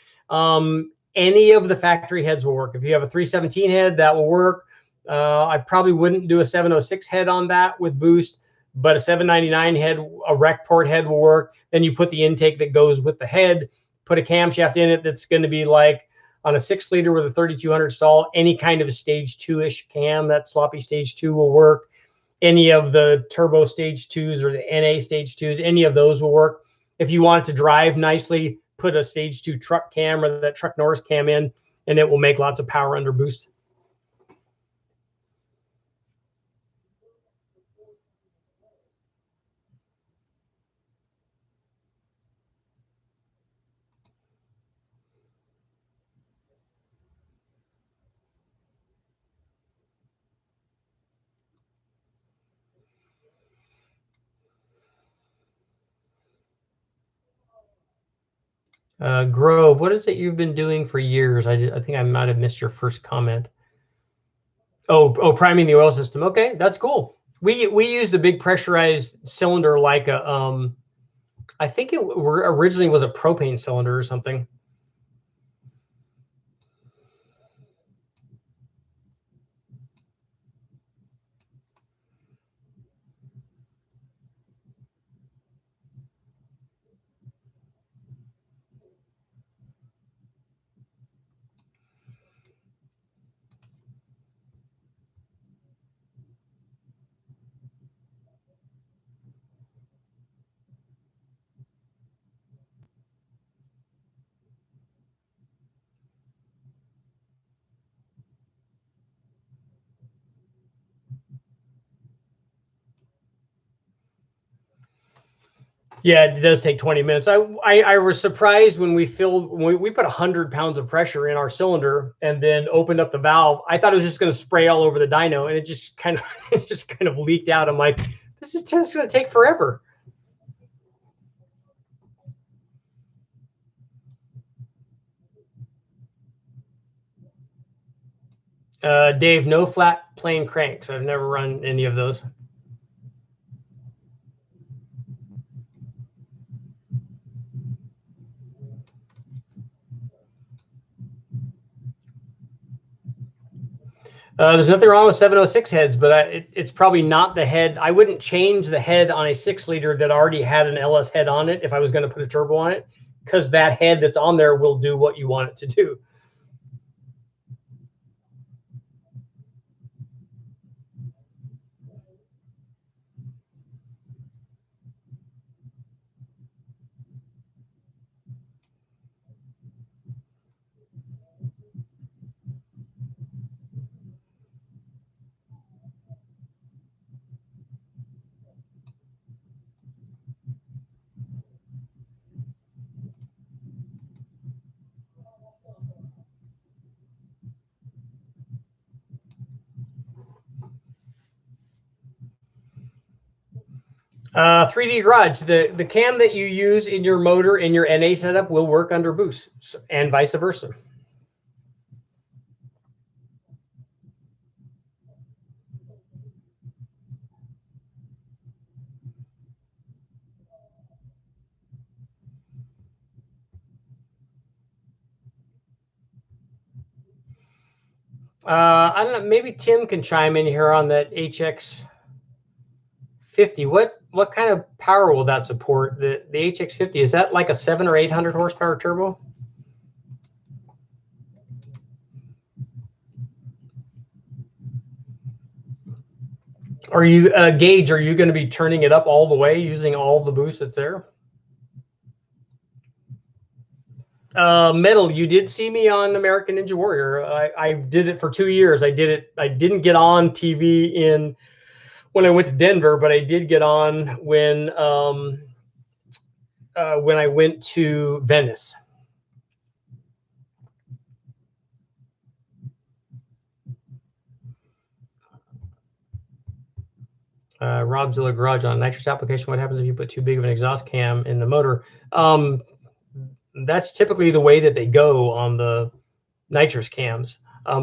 Any of the factory heads will work. If you have a 317 head, that will work. I probably wouldn't do a 706 head on that with boost, but a 799 head, a rec port head will work. Then you put the intake that goes with the head, put a camshaft in it that's going to be like on a 6 liter with a 3200 stall, any kind of a stage 2-ish cam, that sloppy stage 2 will work. Any of the turbo stage 2s or the NA stage 2s, any of those will work. If you want it to drive nicely, put a stage 2 truck cam or that Truck Norris cam in, and it will make lots of power under boost. Grove, what is it you've been doing for years? I think I might have missed your first comment. Oh, priming the oil system. Okay, that's cool. We used a big pressurized cylinder like a I think it originally was a propane cylinder or something. Yeah, it does take 20 minutes. I was surprised when we put 100 pounds of pressure in our cylinder and then opened up the valve. I thought it was just going to spray all over the dyno, and it just kind of leaked out. I'm like, this is just going to take forever. Dave, no flat plane cranks. I've never run any of those. There's nothing wrong with 706 heads, but it's probably not the head. I wouldn't change the head on a 6-liter that already had an LS head on it if I was going to put a turbo on it, because that head that's on there will do what you want it to do. 3D garage, the cam that you use in your motor in your NA setup will work under boost, and vice versa. I don't know. Maybe Tim can chime in here on that HX50. What kind of power will that support? The HX50, is that like a 700 or 800 horsepower turbo? Are you Gage? Are you going to be turning it up all the way using all the boost that's there? Metal, you did see me on American Ninja Warrior. I did it for 2 years. I did it. I didn't get on TV when I went to Denver, but I did get on when I went to Venice. Robzilla Garage on nitrous application. What happens if you put too big of an exhaust cam in the motor? That's typically the way that they go on the nitrous cams.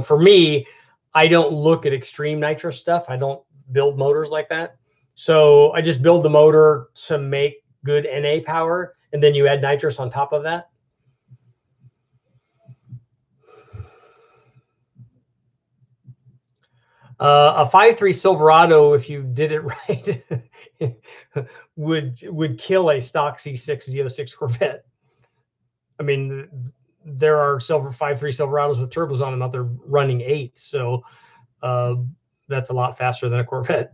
For me, I don't look at extreme nitrous stuff. I don't build motors like that. So I just build the motor to make good NA power, and then you add nitrous on top of that. A 5.3 Silverado, if you did it right, would kill a stock C6 Z06 Corvette. I mean, there are 5.3 Silverados with turbos on them out there running 8, so that's a lot faster than a Corvette.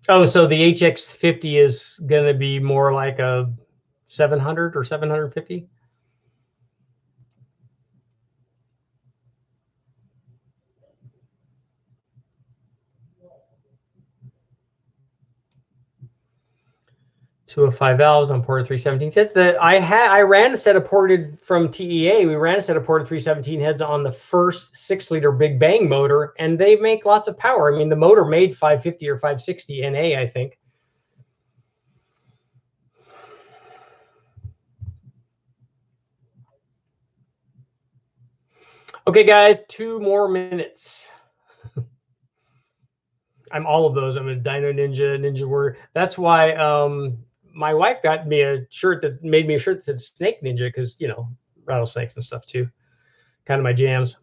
Oh, so the HX50 is going to be more like a 700 or 750? Two of 5 valves on ported 317 heads. That I ran a set of ported from TEA. We ran a set of ported 317 heads on the first 6-liter Big Bang motor, and they make lots of power. I mean, the motor made 550 or 560 NA, I think. Okay, guys, 2 more minutes. I'm all of those. I'm a Dino Ninja, Ninja Warrior. That's why my wife got me a shirt that made me a shirt that said Snake Ninja, because, you know, rattlesnakes and stuff too. Kind of my jams.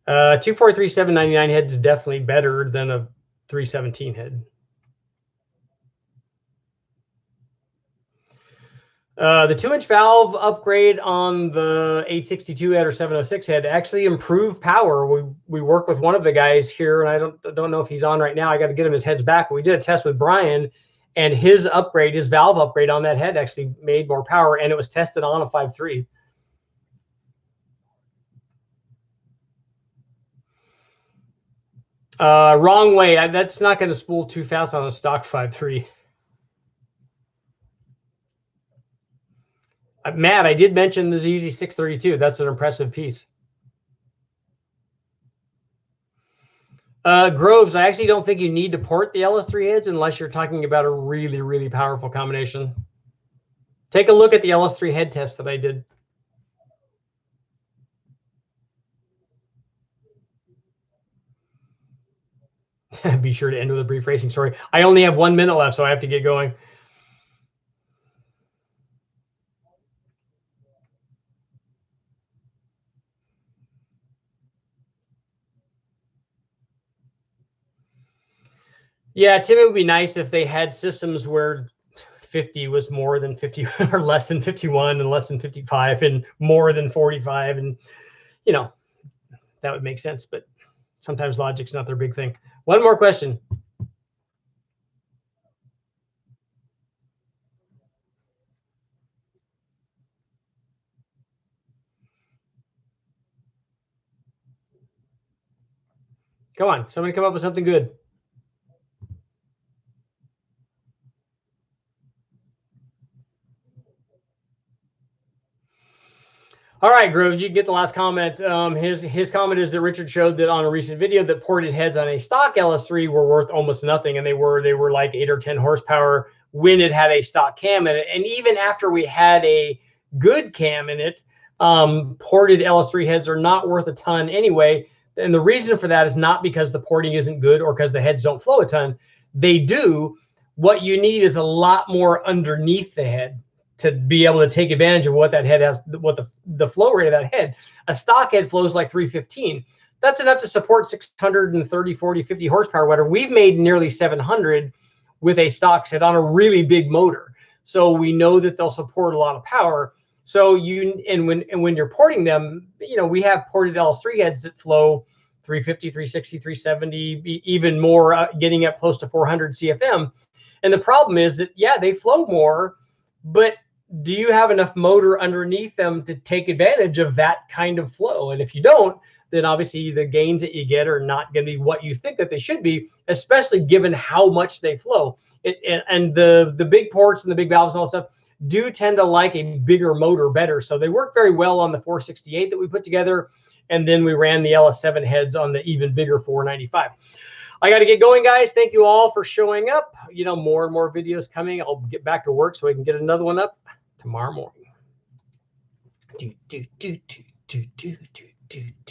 243 799 head is definitely better than a 317 head. The 2-inch valve upgrade on the 862 head or 706 head actually improved power. We work with one of the guys here, and I don't know if he's on right now. I got to get him his heads back. We did a test with Brian, and his upgrade, his valve upgrade on that head actually made more power, and it was tested on a 5.3. Wrong way. That's not going to spool too fast on a stock 5.3. Matt, I did mention the ZZ632. That's an impressive piece. Groves, I actually don't think you need to port the LS3 heads unless you're talking about a really, really powerful combination. Take a look at the LS3 head test that I did. Be sure to end with a brief racing story. I only have 1 minute left, so I have to get going. Yeah, Tim, it would be nice if they had systems where 50 was more than 50 or less than 51 and less than 55 and more than 45. And, you know, that would make sense. But sometimes logic's not their big thing. One more question. Come on, somebody come up with something good. All right, Groves, you can get the last comment. His comment is that Richard showed that on a recent video that ported heads on a stock LS3 were worth almost nothing, and they were like 8 or 10 horsepower when it had a stock cam in it. And even after we had a good cam in it, ported LS3 heads are not worth a ton anyway. And the reason for that is not because the porting isn't good or because the heads don't flow a ton. They do. What you need is a lot more underneath the head to be able to take advantage of what that head has, what the flow rate of that head. A stock head flows like 315. That's enough to support 630, 40, 50 horsepower. Whatever. We've made nearly 700 with a stock set on a really big motor. So we know that they'll support a lot of power. So when you're porting them, you know, we have ported LS3 heads that flow 350, 360, 370, even more, getting up close to 400 CFM. And the problem is that, yeah, they flow more, but do you have enough motor underneath them to take advantage of that kind of flow? And if you don't, then obviously the gains that you get are not going to be what you think that they should be, especially given how much they flow. And the big ports and the big valves and all that stuff do tend to like a bigger motor better. So they work very well on the 468 that we put together. And then we ran the LS7 heads on the even bigger 495. I got to get going, guys. Thank you all for showing up. You know, more and more videos coming. I'll get back to work so I can get another one up tomorrow morning.